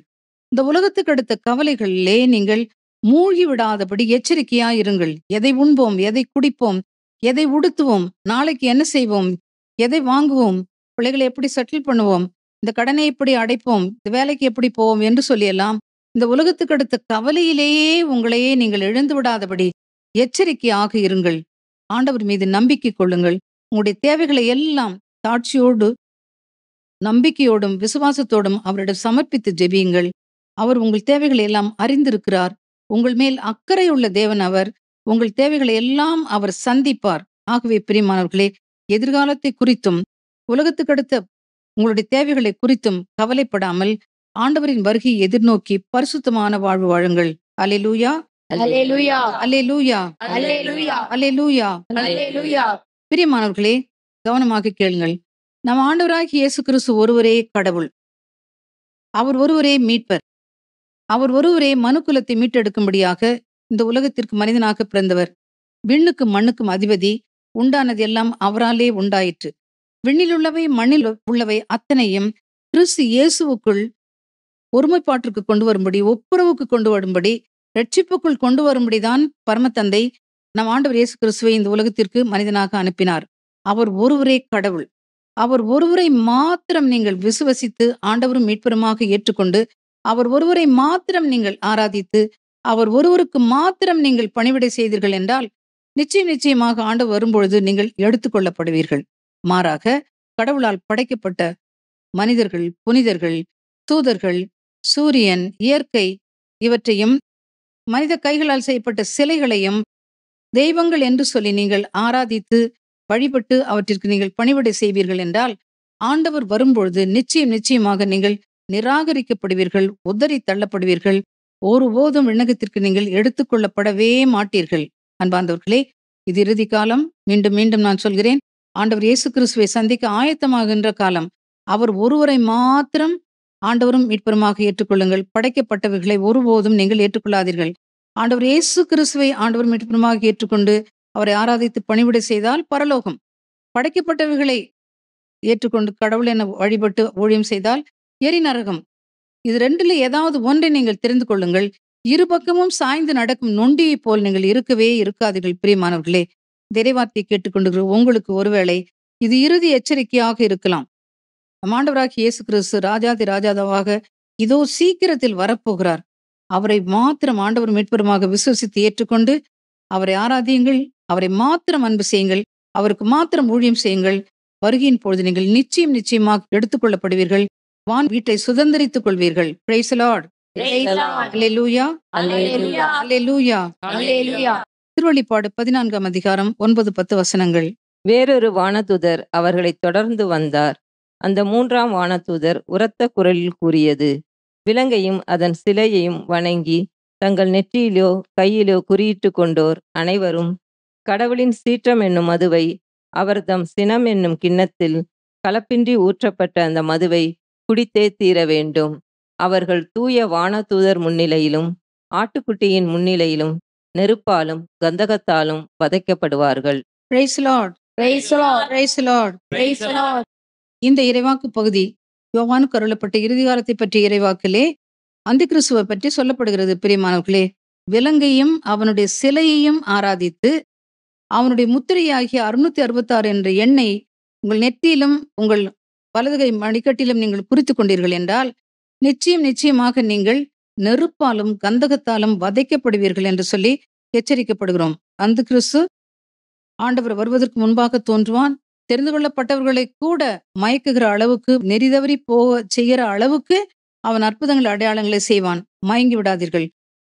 இந்த உலகத்துக்கு அடுத்த கவலைகளிலே நீங்கள் மூழ்கி விடாதபடி எச்சரிக்கையாயிருங்கள். எதை உண்போம், எதை குடிப்போம், எதை உடுத்துவோம், நாளைக்கு என்ன செய்வோம், எதை வாங்குவோம், பிள்ளைகளை எப்படி செட்டில் பண்ணுவோம், இந்த கடனை எப்படி அடைப்போம், இந்த வேலைக்கு எப்படி போவோம் என்று சொல்லியெல்லாம் இந்த உலகத்துக்கு அடுத்த கவலையிலேயே உங்களையே நீங்கள் இழந்து விடாதபடி எச்சரிக்கையாக இருங்கள். ஆண்டவர் மீது நம்பிக்கை கொள்ளுங்கள். உங்களுடைய தேவைகளை எல்லாம் தாட்சியோடு நம்பிக்கையோடும் விசுவாசத்தோடும் அவரிடம் சமர்ப்பித்து ஜெபியுங்கள். அவர் உங்கள் தேவைகளை எல்லாம் அறிந்திருக்கிறார். உங்கள் மேல் அக்கறையுள்ள தேவன் அவர். உங்கள் தேவைகளை எல்லாம் அவர் சந்திப்பார். ஆகவே பிரியமானவர்களே, எதிர்காலத்தை குறித்தும் உலகத்துக்கு அடுத்த உங்களுடைய தேவைகளை குறித்தும் கவலைப்படாமல் ஆண்டவரின் வருகையை எதிர்நோக்கி பரிசுத்தமான வாழ்வு வாழுங்கள். அல்லேலூயா, Hallelujah. அல்லேலூயா, Hallelujah. அல்லேலூயா. Hallelujah. பிரியமானவர்களே, கவனமாக கேளுங்கள். நம் ஆண்டவராகிய இயேசு கிறிஸ்து ஒருவரே கடவுள். அவர் ஒருவரே மீட்பர். அவர் ஒருவரே மனுக்குலத்தை மீட்டெடுக்கும்படியாக இந்த உலகத்திற்கு மனிதனாக பிறந்தவர். விண்ணுக்கும் மண்ணுக்கும் அதிபதி. உண்டானது எல்லாம் அவராலே உண்டாயிற்று. விண்ணிலுள்ளவை மண்ணில் உள்ளவை அத்தனையும் கிறிஸ்து இயேசுவுக்குள் ஒருமைப்பாட்டிற்கு கொண்டு வரும்படி, ஒப்புரவுக்கு கொண்டு வரும்படி, ரட்சிப்புக்குள் கொண்டு வரும்படிதான் பரமதந்தை நம் ஆண்டவர் இயேசு கிறிஸ்துவை இந்த உலகத்திற்கு மனிதனாக அனுப்பினார். அவர் ஒருவரே கடவுள். அவர் ஒருவரை மாத்திரம் நீங்கள் விசுவசித்து ஆண்டவரும் மீட்பருமாக ஏற்றுக்கொண்டு அவர் ஒருவரை மாத்திரம் நீங்கள் ஆராதித்து அவர் ஒருவருக்கு மாத்திரம் நீங்கள் பணிவிடை செய்தீர்கள் என்றால் நிச்சயமாக ஆண்டவர் வரும்பொழுது நீங்கள் எடுத்துக்கொள்ளப்படுவீர்கள். மாறாக கடவுளால் படைக்கப்பட்ட மனிதர்கள், புனிதர்கள், தூதர்கள், சூரியன், இயற்கை இவற்றையும் மனித கைகளால் செய்யப்பட்ட சிலைகளையும் தெய்வங்கள் என்று சொல்லி நீங்கள் ஆராதித்து வழிபட்டு அவற்றிற்கு நீங்கள் பணிவிடை செய்வீர்கள் என்றால், ஆண்டவர் வரும்பொழுது நிச்சயமாக நீங்கள் நிராகரிக்கப்படுவீர்கள், உதறி தள்ளப்படுவீர்கள். ஒருபோதும் விண்ணகத்திற்கு நீங்கள் எடுத்துக்கொள்ளப்படவே மாட்டீர்கள். அன்பார்ந்தவர்களே, இது இறுதி காலம். மீண்டும் மீண்டும் நான் சொல்கிறேன், ஆண்டவர் இயேசு கிறிஸ்துவை சந்திக்க ஆயத்தமாகின்ற காலம். அவர் ஒருவரை மாத்திரம் ஆண்டவரும் மீட்பருமாக ஏற்றுக்கொள்ளுங்கள். படைக்கப்பட்டவர்களை ஒருபோதும் நீங்கள் ஏற்றுக்கொள்ளாதீர்கள். ஆண்டவர் இயேசு கிறிஸ்துவை ஆண்டவர் மீட்பருமாக ஏற்றுக்கொண்டு அவரை ஆராதித்து பணிவிடை செய்தால் பரலோகம். படைக்கப்பட்டவைகளை ஏற்றுக்கொண்டு கடவுள் என வழிபட்டு ஊழியம் செய்தால் எரி நரகம். இது ரெண்டுல ஏதாவது ஒன்றை நீங்கள் தெரிந்து கொள்ளுங்கள். இரு பக்கமும் சாய்ந்து நடக்கும் நொண்டியைப் போல் நீங்கள் இருக்கவே இருக்காதீர்கள். பிரியமானவர்களே, இறைவார்த்தையை கேட்டுக்கொண்டு உங்களுக்கு ஒருவேளை இது இறுதி எச்சரிக்கையாக இருக்கலாம். நம் ஆண்டவராகிய இயேசு கிறிஸ்து ராஜாதி ராஜாவாக இதோ சீக்கிரத்தில் வரப்போகிறார். அவரை மாத்திரம் ஆண்டவர் மீட்பருமாக விசுவசித்து ஏற்றுக்கொண்டு அவரை ஆராதியுங்கள், அவரை மாத்திரம் அன்பு செய்யுங்கள், அவருக்கு மாத்திரம் ஊழியம் செய்யுங்கள். வருகையின் பொழுது நீங்கள் நிச்சயமாக எடுத்துக்கொள்ளப்படுவீர்கள். வான் வீட்டை சுதந்திரித்துக் கொள்வீர்கள். Praise the Lord. Praise the Lord. Hallelujah. Hallelujah. Hallelujah. Hallelujah. திருவெளிப்பாடு 14 அதிகாரம் 9-10 வசனங்கள். வேறொரு வானதூதர் அவர்களைத் தொடர்ந்து வந்தார். அந்த 3ஆம் வானதூதர் உரத்த குரலில் கூறியது, விலங்கையும் அதன் சிலையையும் வணங்கி தங்கள் நெற்றியிலோ கையிலோ குறியிட்டு கொண்டோர் அனைவரும் கடவுளின் சீற்றம் என்னும் மதுவை அவர்தம் சினம் என்னும் கிண்ணத்தில் கலப்பின்றி ஊற்றப்பட்ட அந்த மதுவை குடித்தே தீர வேண்டும். அவர்கள் தூய வானதூதர் முன்னிலையிலும் ஆட்டுக்குட்டியின் முன்னிலையிலும் நெருப்பாலும் கந்தகத்தாலும் வதைக்கப்படுவார்கள். Praise the Lord. Praise the Lord. Praise the Lord. Praise the Lord. இந்த இறைவாக்கு பகுதி யோவானுக்கு அருளப்பட்ட இறுதிகாலத்தை பற்றிய இறைவாக்கிலே அந்தி கிறிஸ்துவை பற்றி சொல்லப்படுகிறது. பிரியமானவர்களே, விலங்கையும் அவனுடைய சிலையையும் ஆராதித்து அவனுடைய முத்திரையாகிய 666 என்ற எண்ணை உங்கள் நெற்றியிலும் உங்கள் வலதுகை மணிக்கட்டிலும் நீங்கள் குறித்துக் கொண்டீர்கள் என்றால் நிச்சயமாக நீங்கள் நெருப்பாலும் கந்தகத்தாலும் வதைக்கப்படுவீர்கள் என்று சொல்லி எச்சரிக்கப்படுகிறோம். அந்த கிறிஸ்து ஆண்டவர் வருவதற்கு முன்பாக தோன்றுவான். தெரிந்து கொள்ளப்பட்டவர்களை கூட மயக்குகிற அளவுக்கு, நெறி தவறி போக செய்கிற அளவுக்கு அவன் அற்புதங்கள் அடையாளங்களை செய்வான். மயங்கி விடாதீர்கள்,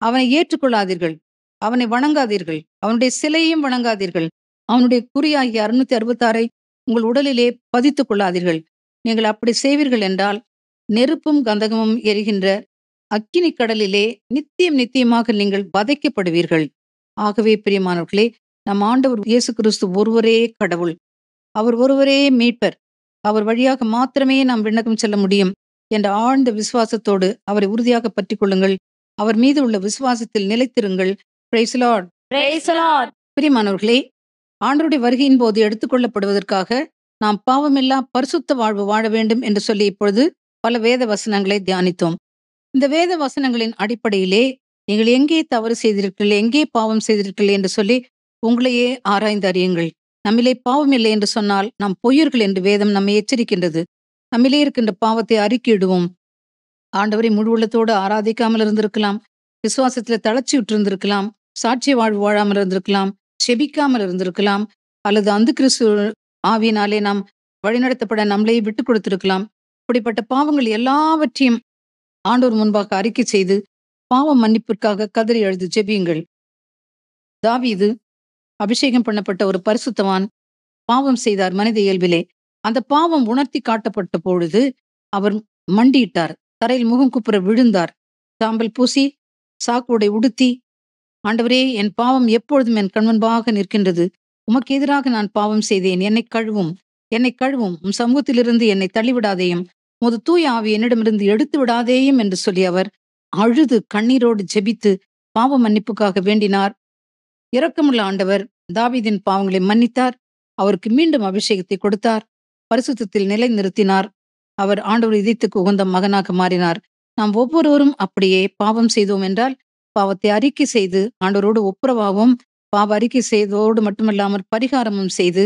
அவனை ஏற்றுக்கொள்ளாதீர்கள், அவனை வணங்காதீர்கள், அவனுடைய சிலையையும் வணங்காதீர்கள், அவனுடைய குறியாகிய 666 உங்கள் உடலிலே பதித்துக் கொள்ளாதீர்கள். நீங்கள் அப்படி செய்வீர்கள் என்றால் நெருப்பும் கந்தகமும் எரிகின்ற அக்கினி கடலிலே நித்தியமாக நீங்கள் வதைக்கப்படுவீர்கள். ஆகவே பிரியமானவர்களே, நம் ஆண்டவர் இயேசு கிறிஸ்து ஒருவரே கடவுள், அவர் ஒருவரே மீட்பர், அவர் வழியாக மாத்திரமே நாம் விண்ணகம் செல்ல முடியும் என்ற ஆழ்ந்த விசுவாசத்தோடு அவரை உறுதியாக பற்றிக் கொள்ளுங்கள். அவர் மீது உள்ள விசுவாசத்தில் நிலைத்திருங்கள். Praise the Lord. Praise the Lord. பிரியமானவர்களே, ஆண்டவருடைய வருகையின் போது எடுத்துக்கொள்ளப்படுவதற்காக நாம் பாவமில்லா பரிசுத்த வாழ்வு வாழ வேண்டும் என்று சொல்லி இப்பொழுது பல வேத வசனங்களை தியானித்தோம். இந்த வேத வசனங்களின் அடிப்படையிலே நீங்கள் எங்கே தவறு செய்தீர்கள், எங்கே பாவம் செய்தீர்கள் என்று சொல்லி உங்களையே ஆராய்ந்து அறியுங்கள். நம்மிலே பாவம் இல்லை என்று சொன்னால் நாம் பொய்யர்கள் என்று வேதம் நம்மை எச்சரிக்கின்றது. நம்மிலே இருக்கின்ற பாவத்தை அறிக்கையிடுவோம். ஆண்டவரை முழு உள்ளத்தோடு ஆராதிக்காமல் இருந்திருக்கலாம், விசுவாசத்துல தளர்ச்சி விட்டிருந்திருக்கலாம், சாட்சிய வாழ்வு வாழாமல் இருந்திருக்கலாம், செபிக்காமல் இருந்திருக்கலாம், அல்லது அந்த கிறிஸ்து ஆவியினாலே நாம் வழிநடத்தப்பட நம்மளையே விட்டு கொடுத்திருக்கலாம். இப்படிப்பட்ட பாவங்கள் எல்லாவற்றையும் ஆண்டவர் முன்பாக அறிக்கை செய்து பாவ மன்னிப்பிற்காக கதறி எழுது ஜெபியுங்கள். தாவீது அபிஷேகம் பண்ணப்பட்ட ஒரு பரிசுத்தவான் பாவம் செய்தார் மனித இயல்பிலே. அந்த பாவம் உணர்த்தி காட்டப்பட்ட பொழுது அவர் மண்டியிட்டார், தரையில் முகம் குப்புற விழுந்தார், சாம்பல் பூசி சாக்குடை உடுத்தி, ஆண்டவரே, என் பாவம் எப்பொழுதும் என் கண்முன்பாக நிற்கின்றது, உமக்கு எதிராக நான் பாவம் செய்தேன், என்னை கழுவும், உம் சமூகத்திலிருந்து என்னை தள்ளிவிடாதேயும், உமது தூய ஆவி என்னிடமிருந்து எடுத்து விடாதேயும் என்று சொல்லி அவர் அழுது கண்ணீரோடு ஜெபித்து பாவ மன்னிப்புக்காக வேண்டினார். இரக்கமுள்ள ஆண்டவர் தாவீதின் பாவங்களை மன்னித்தார், அவருக்கு மீண்டும் அபிஷேகத்தை கொடுத்தார், பரிசுத்தத்தில் நிலை நிறுத்தினார். அவர் ஆண்டவர் இதயத்துக்கு உகந்த மகனாக மாறினார். நாம் ஒவ்வொருவரும் அப்படியே பாவம் செய்தோம் என்றால் பாவத்தை அறிக்கை செய்து ஆண்டவரோடு ஒப்புரவாகவும், பாவ அறிக்கை செய்தோடு மட்டுமல்லாமல் பரிகாரமும் செய்து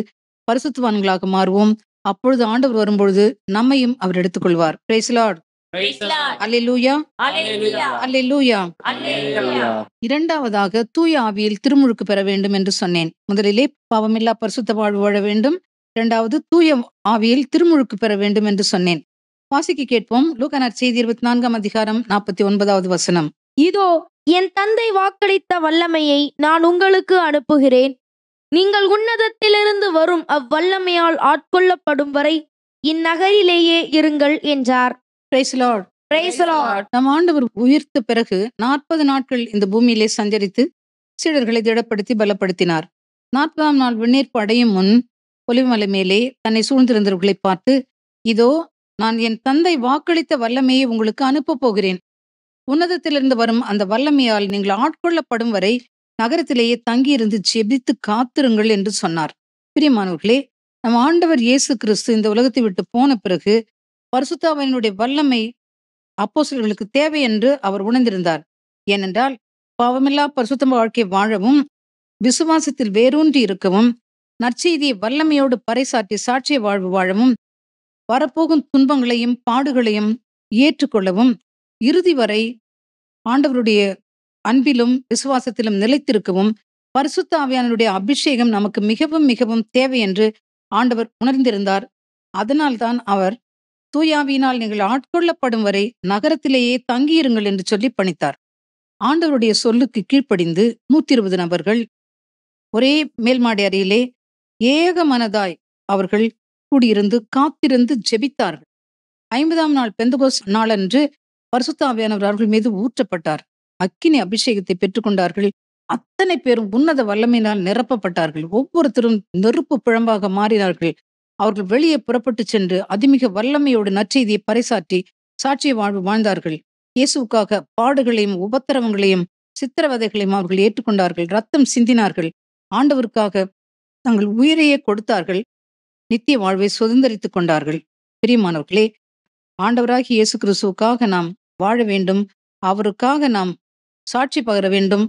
பரிசுத்தவான்களாக மாறுவோம். அப்பொழுது ஆண்டவர் வரும்பொழுது நம்மையும் அவர் எடுத்துக்கொள்வார். Praise the Lord. Praise the Lord. Hallelujah. Hallelujah. Hallelujah. Hallelujah. இரண்டாவதாக தூய ஆவியில் திருமுழுக்கு பெற வேண்டும் என்று சொன்னேன். முதலிலே பாவமில்லா பரிசுத்த வாழ்வு வாழ வேண்டும், இரண்டாவது தூய ஆவியில் திருமுழுக்கு பெற வேண்டும் என்று சொன்னேன். வாசிக்க கேட்போம். லூக்கா நற்செய்தி 24 அதிகாரம் 49வது வசனம். இதோ என் தந்தை வாக்களித்த வல்லமையை நான் உங்களுக்கு அனுப்புகிறேன். நீங்கள் உன்னதத்திலிருந்து வரும் அவ்வல்லமையால் ஆட்கொள்ளப்படும் வரை இந்நகரிலேயே இருங்கள் என்றார். Praise the Lord. Praise the Lord. நம் ஆண்டவர் உயிர்த்த பிறகு 40 நாட்கள் இந்த பூமியிலே சஞ்சரித்து சீடர்களை திடப்படுத்தி பலப்படுத்தினார். 40ஆம் நாள் விண்ணேற்பு அடையும் முன் ஒலிவமலை மேலே தன்னை சூழ்ந்திருந்தவர்களை பார்த்து, இதோ நான் என் தந்தை வாக்களித்த வல்லமையை உங்களுக்கு அனுப்பப் போகிறேன். உன்னதத்திலிருந்து வரும் அந்த வல்லமையால் நீங்கள் ஆட்கொள்ளப்படும் வரை நகரத்திலேயே தங்கியிருந்து ஜெபித்து காத்திருங்கள் என்று சொன்னார். பிரியமானவர்களே, நம் ஆண்டவர் இயேசு கிறிஸ்து இந்த உலகத்தை விட்டு போன பிறகு பரிசுத்தாவினுடைய வல்லமை அப்போஸ்தலர்களுக்கு தேவை என்று அவர் உணர்ந்திருந்தார். ஏனென்றால் பாவமில்லா பரிசுத்த வாழ்க்கை வாழவும், விசுவாசத்தில் வேரூன்றி இருக்கவும், நற்செய்தியை வல்லமையோடு பறைசாற்றி சாட்சிய வாழ்வு வாழவும், வரப்போகும் துன்பங்களையும் பாடுகளையும் ஏற்றுக்கொள்ளவும், இறுதி வரை ஆண்டவருடைய அன்பிலும் விசுவாசத்திலும் நிலைத்திருக்கவும் பரிசுத்த ஆவியானவருடைய அபிஷேகம் நமக்கு மிகவும் மிகவும் தேவை என்று ஆண்டவர் உணர்ந்திருந்தார். அதனால்தான் அவர் தூயாவியினால் நீங்கள் ஆட்கொள்ளப்படும் வரை நகரத்திலேயே தங்கியிருங்கள் என்று சொல்லி பணித்தார். ஆண்டவருடைய சொல்லுக்கு கீழ்ப்படிந்து 120 நபர்கள் ஒரே மேல்மாடி அறையிலே ஏக மனதாய் அவர்கள் கூடியிருந்து காத்திருந்து ஜெபித்தார்கள். 50ஆம் நாள் பெந்தகோஸ் நாளன்று பரிசுத்த ஆவியானவர் அவர்கள் மீது ஊற்றப்பட்டார். அக்கினி அபிஷேகத்தை பெற்றுக்கொண்டார்கள். அத்தனை பேரும் உன்னத வல்லமையினால் நிரப்பப்பட்டார்கள். ஒவ்வொருத்தரும் நெருப்பு பிழம்பாக மாறினார்கள். அவர்கள் வெளியே புறப்பட்டு சென்று அதிமிக வல்லமையோடு நற்செய்தியை பறைசாற்றி சாட்சிய வாழ்வு வாழ்ந்தார்கள். இயேசுவுக்காக பாடுகளையும் உபத்திரவங்களையும் சித்திரவதைகளையும் அவர்கள் ஏற்றுக்கொண்டார்கள். ரத்தம் சிந்தினார்கள். ஆண்டவருக்காக தங்கள் உயிரையே கொடுத்தார்கள். நித்திய வாழ்வை சுதந்திரித்துக் கொண்டார்கள். பிரியமானவர்களே, ஆண்டவராகிய இயேசு கிறிஸ்துவுக்காக நாம் வாழ வேண்டும். அவருக்காக நாம் சாட்சி பகர வேண்டும்.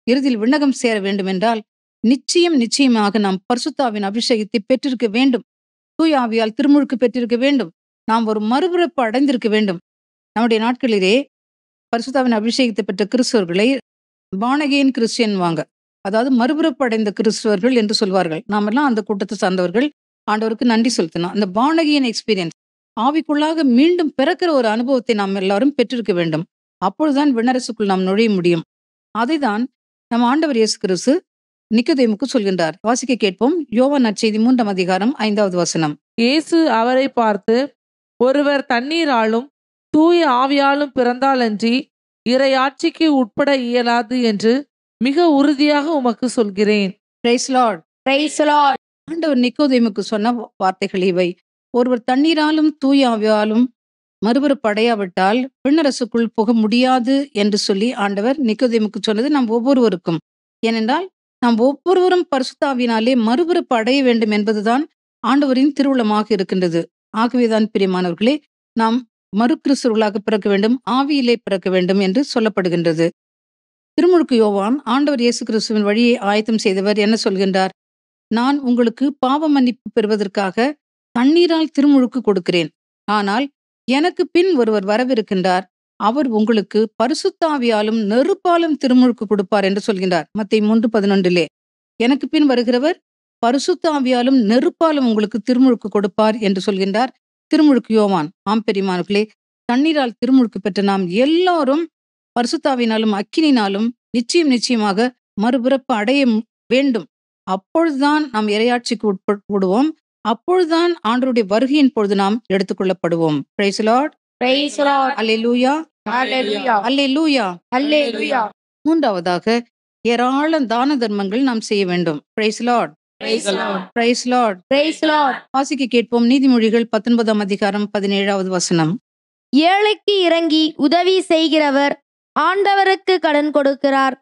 இறுதியில் விண்ணகம் சேர வேண்டும் என்றால் நிச்சயமாக நாம் பரிசுத்தாவின் அபிஷேகத்தை பெற்றிருக்க வேண்டும். தூய ஆவியால் திருமுழுக்கு பெற்றிருக்க வேண்டும். நாம் ஒரு மறுபிறப்பு அடைந்திருக்க வேண்டும். நம்முடைய நாட்களிலே பரிசுத்தாவின் அபிஷேகத்தை பெற்ற கிறிஸ்தவர்களை பானகேன் கிறிஸ்டியன் வாங்க, அதாவது மறுபிறப்பு அடைந்த கிறிஸ்தவர்கள் என்று சொல்வார்கள். நாமெல்லாம் அந்த கூட்டத்தை சார்ந்தவர்கள். ஆண்டவருக்கு நன்றி செலுத்தணும். அந்த பானகேன் எக்ஸ்பீரியன்ஸ், ஆவிக்குள்ளாக மீண்டும் பிறக்கிற ஒரு அனுபவத்தை நாம் எல்லாரும் பெற்றிருக்க வேண்டும். அப்பொழுதுதான் விண்ணரசுக்குள் நாம் நுழைய முடியும். அதைதான் நம் ஆண்டவர் இயேசு கிறிஸ்து நிக்கோதேமுக்கு சொல்கின்றார். வாசிக்க கேட்போம். யோவான் நற்செய்தி 3ஆம் அதிகாரம் 5வது வசனம். இயேசு அவரை பார்த்து, ஒருவர் தண்ணீராலும் தூய ஆவியாலும் பிறந்தாலன்றி இறையாட்சிக்கு உட்பட இயலாது என்று மிக உறுதியாக உமக்கு சொல்கிறேன். Praise Lord. Praise the Lord. ஆண்டவர் நிக்கோதேமுக்கு சொன்ன வார்த்தைகள் இவை. ஒருவர் தண்ணீராலும் தூய ஆவியாலும் மறுபிறப்பு அடையாவிட்டால் விண்ணரசுக்குள் புக முடியாது என்று சொல்லி ஆண்டவர் நிக்கோதேமுக்கு சொன்னது நாம் ஒவ்வொருவருக்கும். ஏனென்றால் நாம் ஒவ்வொருவரும் பரிசுத்த ஆவியினாலே மறுபிறப்பு அடைய வேண்டும் என்பதுதான் ஆண்டவரின் திருவுளமாக இருக்கின்றது. ஆகவேதான் பிரியமானவர்களே, நாம் மறுகிறிஸ்தவர்களாக பிறக்க வேண்டும், ஆவியிலே பிறக்க வேண்டும் என்று சொல்லப்படுகின்றது. திருமுழுக்கு யோவான் ஆண்டவர் இயேசு கிறிஸ்துவின் வழியை ஆயத்தம் செய்தவர் என்ன சொல்கின்றார்? நான் உங்களுக்கு பாவ மன்னிப்பு பெறுவதற்காக தண்ணீரால் திருமுழுக்கு கொடுக்கிறேன். ஆனால் எனக்கு பின் ஒருவர் வரவிருக்கின்றார். அவர் உங்களுக்கு பரிசுத்த ஆவியாலும் நெருப்பாலும் திருமுழுக்கு கொடுப்பார் என்று சொல்கின்றார். மத்தேயு 3:11 எனக்கு பின் வருகிறவர் பரிசுத்த ஆவியாலும் நெருப்பாலும் உங்களுக்கு திருமுழுக்கு கொடுப்பார் என்று சொல்கின்றார் திருமுழுக்கு யோவான். ஆம் பெரியமானவர்களே, தண்ணீரால் திருமுழுக்கு பெற்ற நாம் எல்லாரும் பரிசுத்தாவினாலும் அக்கினினாலும் நிச்சயமாக மறுபிறப்பு அடைய வேண்டும். அப்பொழுதுதான் நாம் இறையாட்சிக்கு உட்படுவோம். அப்பொழுதுதான் ஆண்டவருடைய வருகையின் பொழுது நாம் எடுத்துக்கொள்ளப்படுவோம். Praise the Lord. Praise the Lord. அல்லேலூயா. Hallelujah. அல்லேலூயா. Hallelujah. மூன்றாவதாக ஏராள தான தர்மங்கள் நாம் செய்ய வேண்டும். Praise the Lord. Praise the Lord. Praise the Lord. Praise the Lord. வாசிக்க கேட்போம். நீதிமொழிகள் 19ஆம் அதிகாரம் 17வது வசனம். ஏழைக்கு இறங்கி உதவி செய்கிறவர் ஆண்டவருக்கு கடன் கொடுக்கிறார்.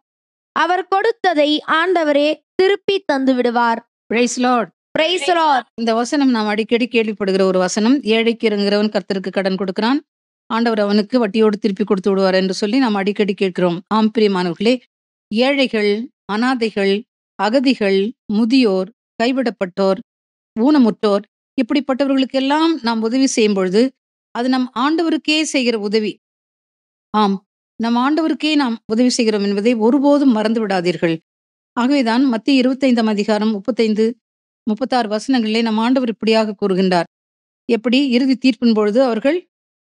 அவர் கொடுத்ததை ஆண்டவரே திருப்பி தந்து விடுவார். Price the Lord. Praise the Lord. இந்த வசனம் நாம் அடிக்கடி கேள்விப்படுகிற ஒரு வசனம். ஏழைக்கு இறங்குகிறவன் கர்த்தருக்கு கடன் கொடுக்கிறான், ஆண்டவர் அவனுக்கு வட்டியோடு திருப்பி கொடுத்து விடுவார் என்று சொல்லி நாம் அடிக்கடி கேட்கிறோம். ஆம் பிரியமானவர்களே, ஏழைகள், அனாதைகள், அகதிகள், முதியோர், கைவிடப்பட்டோர், ஊனமுற்றோர், இப்படிப்பட்டவர்களுக்கெல்லாம் நாம் உதவி செய்யும் பொழுது அது நம் ஆண்டவருக்கே செய்கிற உதவி. ஆம், நம் ஆண்டவருக்கே நாம் உதவி செய்கிறோம் என்பதை ஒருபோதும் மறந்து விடாதீர்கள். ஆகவேதான் மத்தேயு 25ஆம் அதிகாரம் 35-36 வசனங்களிலே நம் ஆண்டவர் இப்படியாக கூறுகின்றார். எப்படி இறுதி தீர்ப்பின் பொழுது அவர்கள்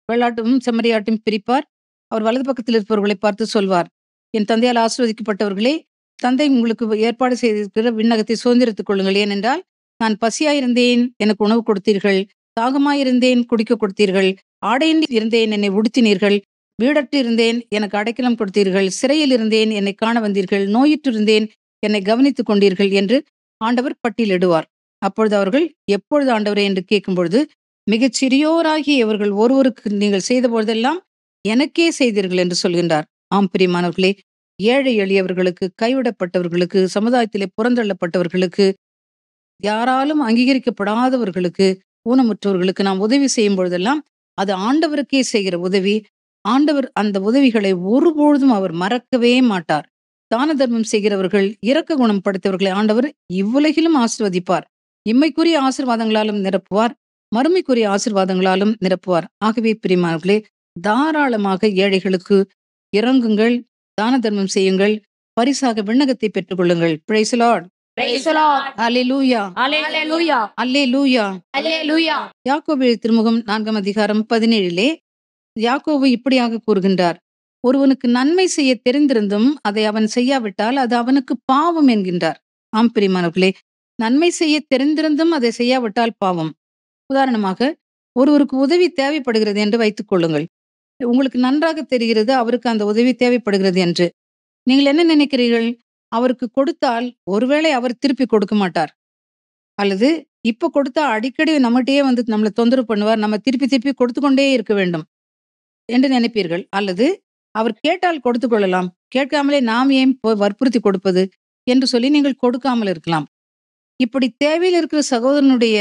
வெள்ளாட்டும் செம்மறியாட்டும் பிரிப்பார். அவர் வலது பக்கத்தில் இருப்பவர்களை பார்த்து சொல்வார், என் தந்தையால் ஆசீர்வதிக்கப்பட்டவர்களே, தந்தை உங்களுக்கு ஏற்பாடு செய்திருக்கிற விண்ணகத்தை சுதந்திரித்துக் கொள்ளுங்கள். ஏனென்றால் நான் பசியாயிருந்தேன், எனக்கு உணவு கொடுத்தீர்கள். தாகமாயிருந்தேன், குடிக்க கொடுத்தீர்கள். ஆடையின்றி இருந்தேன், என்னை உடுத்தினீர்கள். வீடற்று இருந்தேன், எனக்கு அடைக்கலம் கொடுத்தீர்கள். சிறையில் இருந்தேன், என்னை காண வந்தீர்கள். நோயுற்றிருந்தேன், என்னை கவனித்துக் கொண்டீர்கள் என்று ஆண்டவர் பட்டியலிடுவார். அப்பொழுது அவர்கள் எப்பொழுது ஆண்டவரே என்று கேட்கும்பொழுது, மிகச் சிறியோராகிய இவர்கள் ஒருவருக்கு நீங்கள் செய்த பொழுதெல்லாம் எனக்கே செய்தீர்கள் என்று சொல்கின்றார். ஆம் பிரியமானவர்களே, ஏழை எளியவர்களுக்கு, கைவிடப்பட்டவர்களுக்கு, சமுதாயத்திலே புறந்தள்ளப்பட்டவர்களுக்கு, யாராலும் அங்கீகரிக்கப்படாதவர்களுக்கு, ஊனமுற்றவர்களுக்கு நாம் உதவி செய்யும் பொழுதெல்லாம் அது ஆண்டவருக்கே செய்கிற உதவி. ஆண்டவர் அந்த உதவிகளை ஒருபொழுதும் அவர் மறக்கவே மாட்டார். தான தர்மம் செய்கிறவர்கள், இரக்க குணம் படைத்தவர்களை ஆண்டவர் இவ்வுலகிலும் ஆசீர்வதிப்பார். இம்மைக்குரிய ஆசீர்வாதங்களாலும் நிரப்புவார், மறுமைக்குரிய ஆசீர்வாதங்களாலும் நிரப்புவார். ஆகவே பிரியமானவர்களே, தாராளமாக ஏழைகளுக்கு இரங்குங்கள், தான தர்மம் செய்யுங்கள், பரிசாக விண்ணகத்தை பெற்றுக் கொள்ளுங்கள். Price the Lord. Praise the Lord. அல்லேலூயா, Hallelujah. அல்லேலூயா. Hallelujah. யாக்கோபு திருமுகம் 4 அதிகாரம் 17 யாக்கோபு இப்படியாக கூறுகின்றார். ஒருவனுக்கு நன்மை செய்ய தெரிந்திருந்தும் அதை அவன் செய்யாவிட்டால் அது அவனுக்கு பாவம் என்கின்றார். ஆம் பிரியமானவர்களே, நன்மை செய்ய தெரிந்திருந்தும் அதை செய்யாவிட்டால் பாவம். உதாரணமாக, ஒருவருக்கு உதவி தேவைப்படுகிறது என்று வைத்துக் கொள்ளுங்கள். உங்களுக்கு நன்றாக தெரிகிறது அவருக்கு அந்த உதவி தேவைப்படுகிறது என்று. நீங்கள் என்ன நினைக்கிறீர்கள்? அவருக்கு கொடுத்தால் ஒருவேளை அவர் திருப்பி கொடுக்க மாட்டார், அல்லது இப்ப கொடுத்தா அடிக்கடி நம்மகிட்டயே வந்து நம்மளை தொந்தரவு பண்ணுவார், நம்ம திருப்பி திருப்பி கொடுத்து கொண்டே இருக்க வேண்டும் என்று நினைப்பீர்கள். அல்லது அவர் கேட்டால் கொடுத்து கொள்ளலாம், கேட்காமலே நாம் ஏன் வற்புறுத்தி கொடுப்பது என்று சொல்லி நீங்கள் கொடுக்காமல் இருக்கலாம். இப்படி தேவையில் இருக்கிற சகோதரனுடைய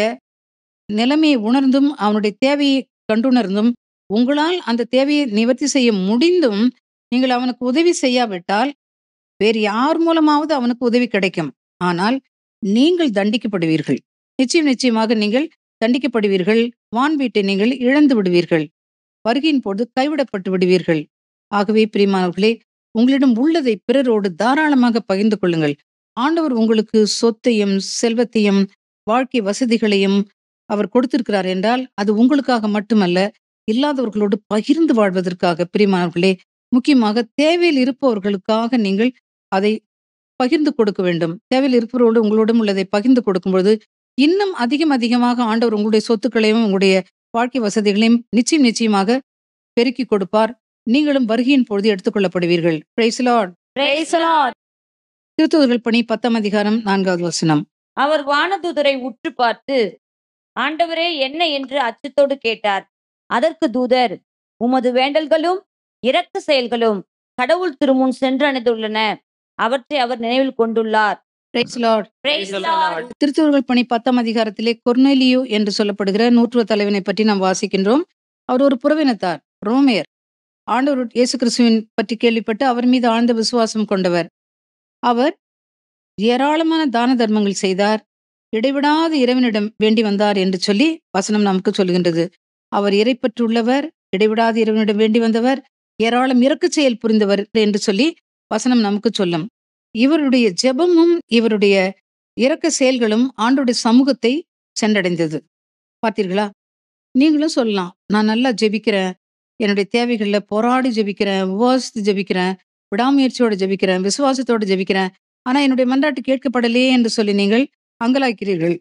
நிலைமையை உணர்ந்தும் அவனுடைய தேவையை கண்டுணர்ந்தும் உங்களால் அந்த தேவையை நிவர்த்தி செய்ய முடிந்தும் நீங்கள் அவனுக்கு உதவி செய்யாவிட்டால் வேறு யார் மூலமாவது அவனுக்கு உதவி கிடைக்கும். ஆனால் நீங்கள் தண்டிக்கப்படுவீர்கள். நிச்சயமாக நீங்கள் தண்டிக்கப்படுவீர்கள். வான் வீட்டை நீங்கள் இழந்து விடுவீர்கள். வருகையின் போது கைவிடப்பட்டு விடுவீர்கள். ஆகவே பிரியமானவர்களே, உங்களிடம் உள்ளதை பிறரோடு தாராளமாக பகிர்ந்து கொள்ளுங்கள். ஆண்டவர் உங்களுக்கு சொத்தையும் செல்வத்தையும் வாழ்க்கை வசதிகளையும் அவர் கொடுத்திருக்கிறார் என்றால் அது உங்களுக்காக மட்டுமல்ல, இல்லாதவர்களோடு பகிர்ந்து வாழ்வதற்காக. பிரியமானவர்களே, முக்கியமாக தேவையில் இருப்பவர்களுக்காக நீங்கள் அதை பகிர்ந்து கொடுக்க வேண்டும். தேவையில் இருப்பவரோடு உங்களோடும் உள்ளதை பகிர்ந்து கொடுக்கும்போது இன்னும் அதிகமாக ஆண்டவர் உங்களுடைய சொத்துக்களையும் உங்களுடைய வாழ்க்கை வசதிகளையும் நிச்சயமாக பெருக்கி கொடுப்பார். நீங்களும் வருகையின் பொழுது எடுத்துக்கொள்ளப்படுவீர்கள். Praise the Lord. Praise the Lord. திருத்தூதர்கள் பணி 10 அதிகாரம் 4வது வசனம். அவர் வானதூதரை உற்று பார்த்து, ஆண்டவரே என்ன என்று அச்சத்தோடு கேட்டார். அதற்கு தூதர், உமது வேண்டல்களும் இரக்க செயல்களும் கடவுள் திருமுன் சென்றடைந்துள்ளன, அவற்றை அவர் நினைவில் கொண்டுள்ளார். Price the Lord. Praise the Lord. திருத்தூதர்கள் பணி 10 அதிகாரத்திலே கொர்னேலியு என்று சொல்லப்படுகிற நூற்றுவ தலைவனை பற்றி நாம் வாசிக்கின்றோம். அவர் ஒரு புறவினத்தார், ரோமையர். ஆண்டவர் இயேசு கிறிஸ்துவின் பற்றி கேள்விப்பட்டு அவர் மீது ஆழ்ந்த விசுவாசம் கொண்டவர். அவர் ஏராளமான தான தர்மங்கள் செய்தார், இடைவிடாத இறைவனிடம் வேண்டி வந்தார் என்று சொல்லி வசனம் நமக்கு சொல்கின்றது. அவர் இறைப்பற்றுள்ளவர், இடைவிடாத இறைவனிடம் வேண்டி வந்தவர், ஏராளம் இரக்கச் செயல் புரிந்தவர் என்று சொல்லி வசனம் நமக்கு சொல்லும். இவருடைய ஜெபமும் இவருடைய இரக்க செயல்களும் ஆண்டவருடைய சமூகத்தை சென்றடைந்தது. பார்த்தீர்களா? நீங்களும் சொல்லலாம், நான் நல்லா ஜெபிக்கிறேன், என்னுடைய தேவைகள்ல போராடி ஜெபிக்கிறேன், உபவாசித்து ஜெபிக்கிறேன், விடாமுயற்சியோட ஜெபிக்கிறேன், விசுவாசத்தோட ஜெபிக்கிறேன், ஆனா என்னுடைய மன்றாட்டு கேட்கப்படலையே என்று சொல்லி நீங்கள் அங்கலாய்க்கிறீர்கள்.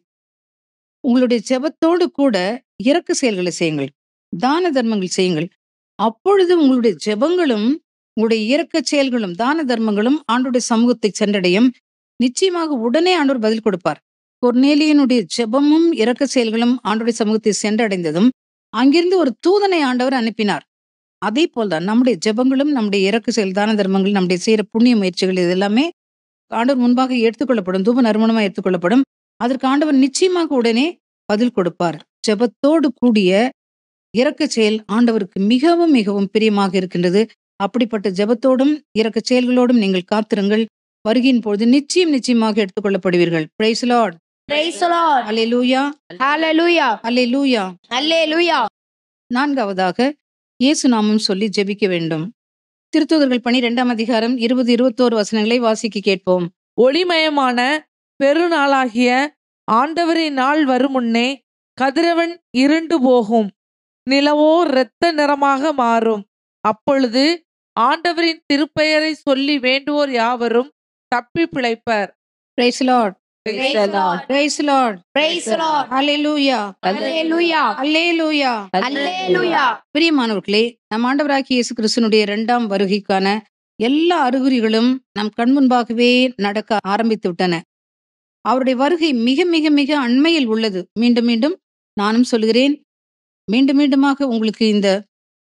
உங்களுடைய ஜெபத்தோடு கூட இரக்க செயல்களை செய்யுங்கள், தான தர்மங்கள் செய்யுங்கள். அப்பொழுது உங்களுடைய ஜெபங்களும் உங்களுடைய இரக்க செயல்களும் தான தர்மங்களும் ஆண்டவருடைய சமூகத்தை சென்றடையும். நிச்சயமாக உடனே ஆண்டவர் பதில் கொடுப்பார். கொர்னேலியனுடைய ஜெபமும் இரக்க செயல்களும் ஆண்டவருடைய சமூகத்தை சென்றடைந்ததும் அங்கிருந்து ஒரு தூதனை ஆண்டவர் அனுப்பினார். அதே போல்தான் நம்முடைய ஜெபங்களும் நம்முடைய இரக்க செயல் தான தர்மங்கள் நம்முடைய செய்யற புண்ணிய முயற்சிகள் இது எல்லாமே ஆண்டவர் முன்பாக எடுத்துக்கொள்ளப்படும், தூப நறுமணமா எடுத்துக்கொள்ளப்படும். அதற்கு ஆண்டவர் நிச்சயமாக உடனே பதில் கொடுப்பார். ஜெபத்தோடு கூடிய இரக்க செயல் ஆண்டவருக்கு மிகவும் பிரியமாக இருக்கின்றது. அப்படிப்பட்ட ஜெபத்தோடும் இரக்க செயல்களோடும் நீங்கள் காத்திருங்கள். வருகையின் பொழுது நிச்சயமாக எடுத்துக்கொள்ளப்படுவீர்கள். Praise the Lord. Praise the Lord. அல்லேலூயா, Hallelujah. அல்லேலூயா. Hallelujah. 4வதாக இயேசு நாமம் சொல்லி ஜெபிக்க வேண்டும். திருத்தூதர்கள் பணி 2 அதிகாரம் 20-21 வசனங்களை வாசிக்க கேட்போம். ஒளிமயமான பெருநாளாகிய ஆண்டவரின் நாள் வருமுன்னே கதிரவன் இருண்டு போகும், நிலவோ இரத்த நிறமாக மாறும். அப்பொழுது ஆண்டவரின் திருப்பெயரை சொல்லி வேண்டுவோர் யாவரும் தப்பி பிழைப்பர். Praise the Lord. Praise the Lord. Praise the Lord. Praise the Lord. Hallelujah. Hallelujah. Hallelujah. Hallelujah. பிரியமானவர்களே, நம் ஆண்டவராகிய இயேசு கிறிஸ்துனுடைய 2ஆம் வருகைக்கான எல்லா அறிகுறிகளும் நம் கண்முன்பாகவே நடக்க ஆரம்பித்து விட்டன. அவருடைய வருகை மிக மிக மிக அண்மையில் உள்ளது. மீண்டும் மீண்டும் நானும் சொல்கிறேன், மீண்டும் மீண்டுமாக உங்களுக்கு இந்த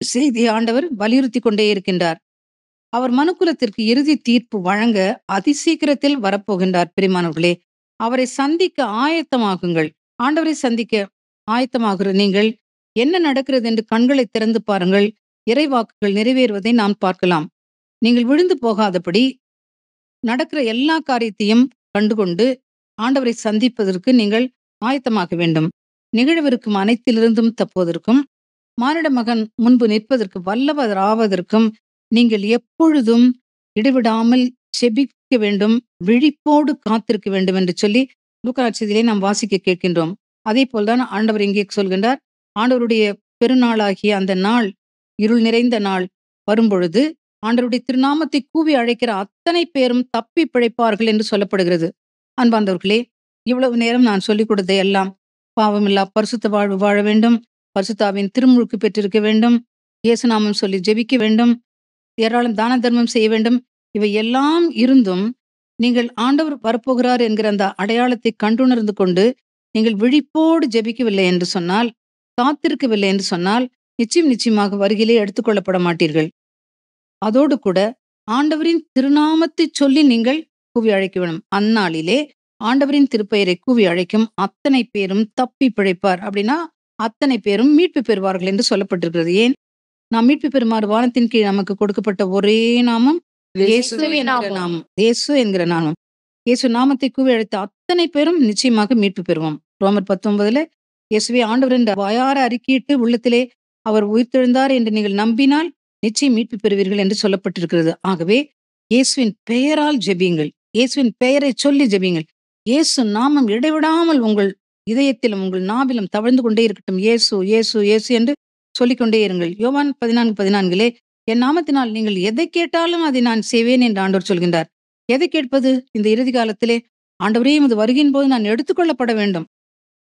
செய்தியை ஆண்டவர் வலியுறுத்தி கொண்டே இருக்கின்றார். அவர் மனுக்குலத்திற்கு இறுதி தீர்ப்பு வழங்க அதிசீக்கிரத்தில் வரப்போகின்றார். பிரியமானவர்களே, அவரை சந்திக்க ஆயத்தமாகுங்கள். ஆண்டவரை சந்திக்க ஆயத்தமாகிற நீங்கள் என்ன நடக்கிறது என்று கண்களை திறந்து பாருங்கள். இறைவாக்குகள் நிறைவேறுவதை நாம் பார்க்கலாம். நீங்கள் விழுந்து போகாதபடி நடக்கிற எல்லா காரியத்தையும் கண்டுகொண்டு ஆண்டவரை சந்திப்பதற்கு நீங்கள் ஆயத்தமாக வேண்டும். நிகழவிருக்கும் அனைத்திலிருந்தும் தப்புவதற்கும் மானிட மகன் முன்பு நிற்பதற்கு வல்லவராவதற்கும் நீங்கள் எப்பொழுதும் இடைவிடாமல் செபிக்க வேண்டும், விழிப்போடு காத்திருக்க வேண்டும் என்று சொல்லி லூக்கா நற்செய்தியிலே நாம் வாசிக்க கேட்கின்றோம். அதே போல்தான் ஆண்டவர் இங்கே சொல்கின்றார். ஆண்டவருடைய பெருநாளாகிய அந்த நாள், இருள் நிறைந்த நாள் வரும்பொழுது ஆண்டவருடைய திருநாமத்தை கூவி அழைக்கிற அத்தனை பேரும் தப்பி பிழைப்பார்கள் என்று சொல்லப்படுகிறது. அன்பார்ந்தவர்களே, இவ்வளவு நேரம் நான் சொல்லிக் கொடுத்த எல்லாம் பாவமில்லா பரிசுத்த வாழ்வு வாழ வேண்டும், பரிசுத்தாவின் திருமுழுக்கு பெற்றிருக்க வேண்டும், இயேசுநாமம் சொல்லி ஜெபிக்க வேண்டும், ஏராளம் தான தர்மம் செய்ய வேண்டும். இவை எல்லாம் இருந்தும் நீங்கள் ஆண்டவர் வரப்போகிறார் என்கிற அந்த அடையாளத்தை கண்டுணர்ந்து கொண்டு நீங்கள் விழிப்போடு ஜெபிக்கவில்லை என்று சொன்னால், காத்திருக்கவில்லை என்று சொன்னால், நிச்சயமாக வருகையிலே எடுத்துக்கொள்ளப்பட மாட்டீர்கள். அதோடு கூட ஆண்டவரின் திருநாமத்தை சொல்லி நீங்கள் கூவி அழைக்க வேண்டும். அந்நாளிலே ஆண்டவரின் திருப்பெயரை கூவி அழைக்கும் அத்தனை பேரும் தப்பி பிழைப்பார். அப்படின்னா அத்தனை பேரும் மீட்பு பெறுவார்கள் என்று சொல்லப்பட்டிருக்கிறது. ஏன்? நாம் மீட்பு பெறுமாறு வானத்தின் கீழ் நமக்கு கொடுக்கப்பட்ட ஒரே நாமம் இயேசு என்கிற நாமம். இயேசு என்கிற நாமம். இயேசு நாமத்தை கூவி அழைத்த அத்தனை பேரும் நிச்சயமாக மீட்பு பெறுவோம். ரோமர் 19 இயேசுவே ஆண்டவர் என்று வாயார அறிக்கையிட்டு உள்ளத்திலே அவர் உயிர்த்தெழுந்தார் என்று நீங்கள் நம்பினால் நிச்சயம் மீட்பு பெறுவீர்கள் என்று சொல்லப்பட்டிருக்கிறது. ஆகவே இயேசுவின் பெயரால் ஜெபியுங்கள். இயேசுவின் பெயரை சொல்லி ஜெபியுங்கள். இயேசு நாமம் இடைவிடாமல் உங்கள் இதயத்திலும் உங்கள் நாவிலும் தவழ்ந்து கொண்டே இருக்கட்டும். இயேசு இயேசு இயேசு என்று சொல்லிக்கொண்டே இருங்கள். யோவான் 14:14 என் நாமத்தினால் நீங்கள் எதை கேட்டாலும் அதை நான் செய்வேன் என்று ஆண்டவர் சொல்கின்றார். எதை கேட்பது? இந்த இறுதி காலத்திலே ஆண்டவரே உமது வருகையின் போது நான் எடுத்துக்கொள்ளப்பட வேண்டும்,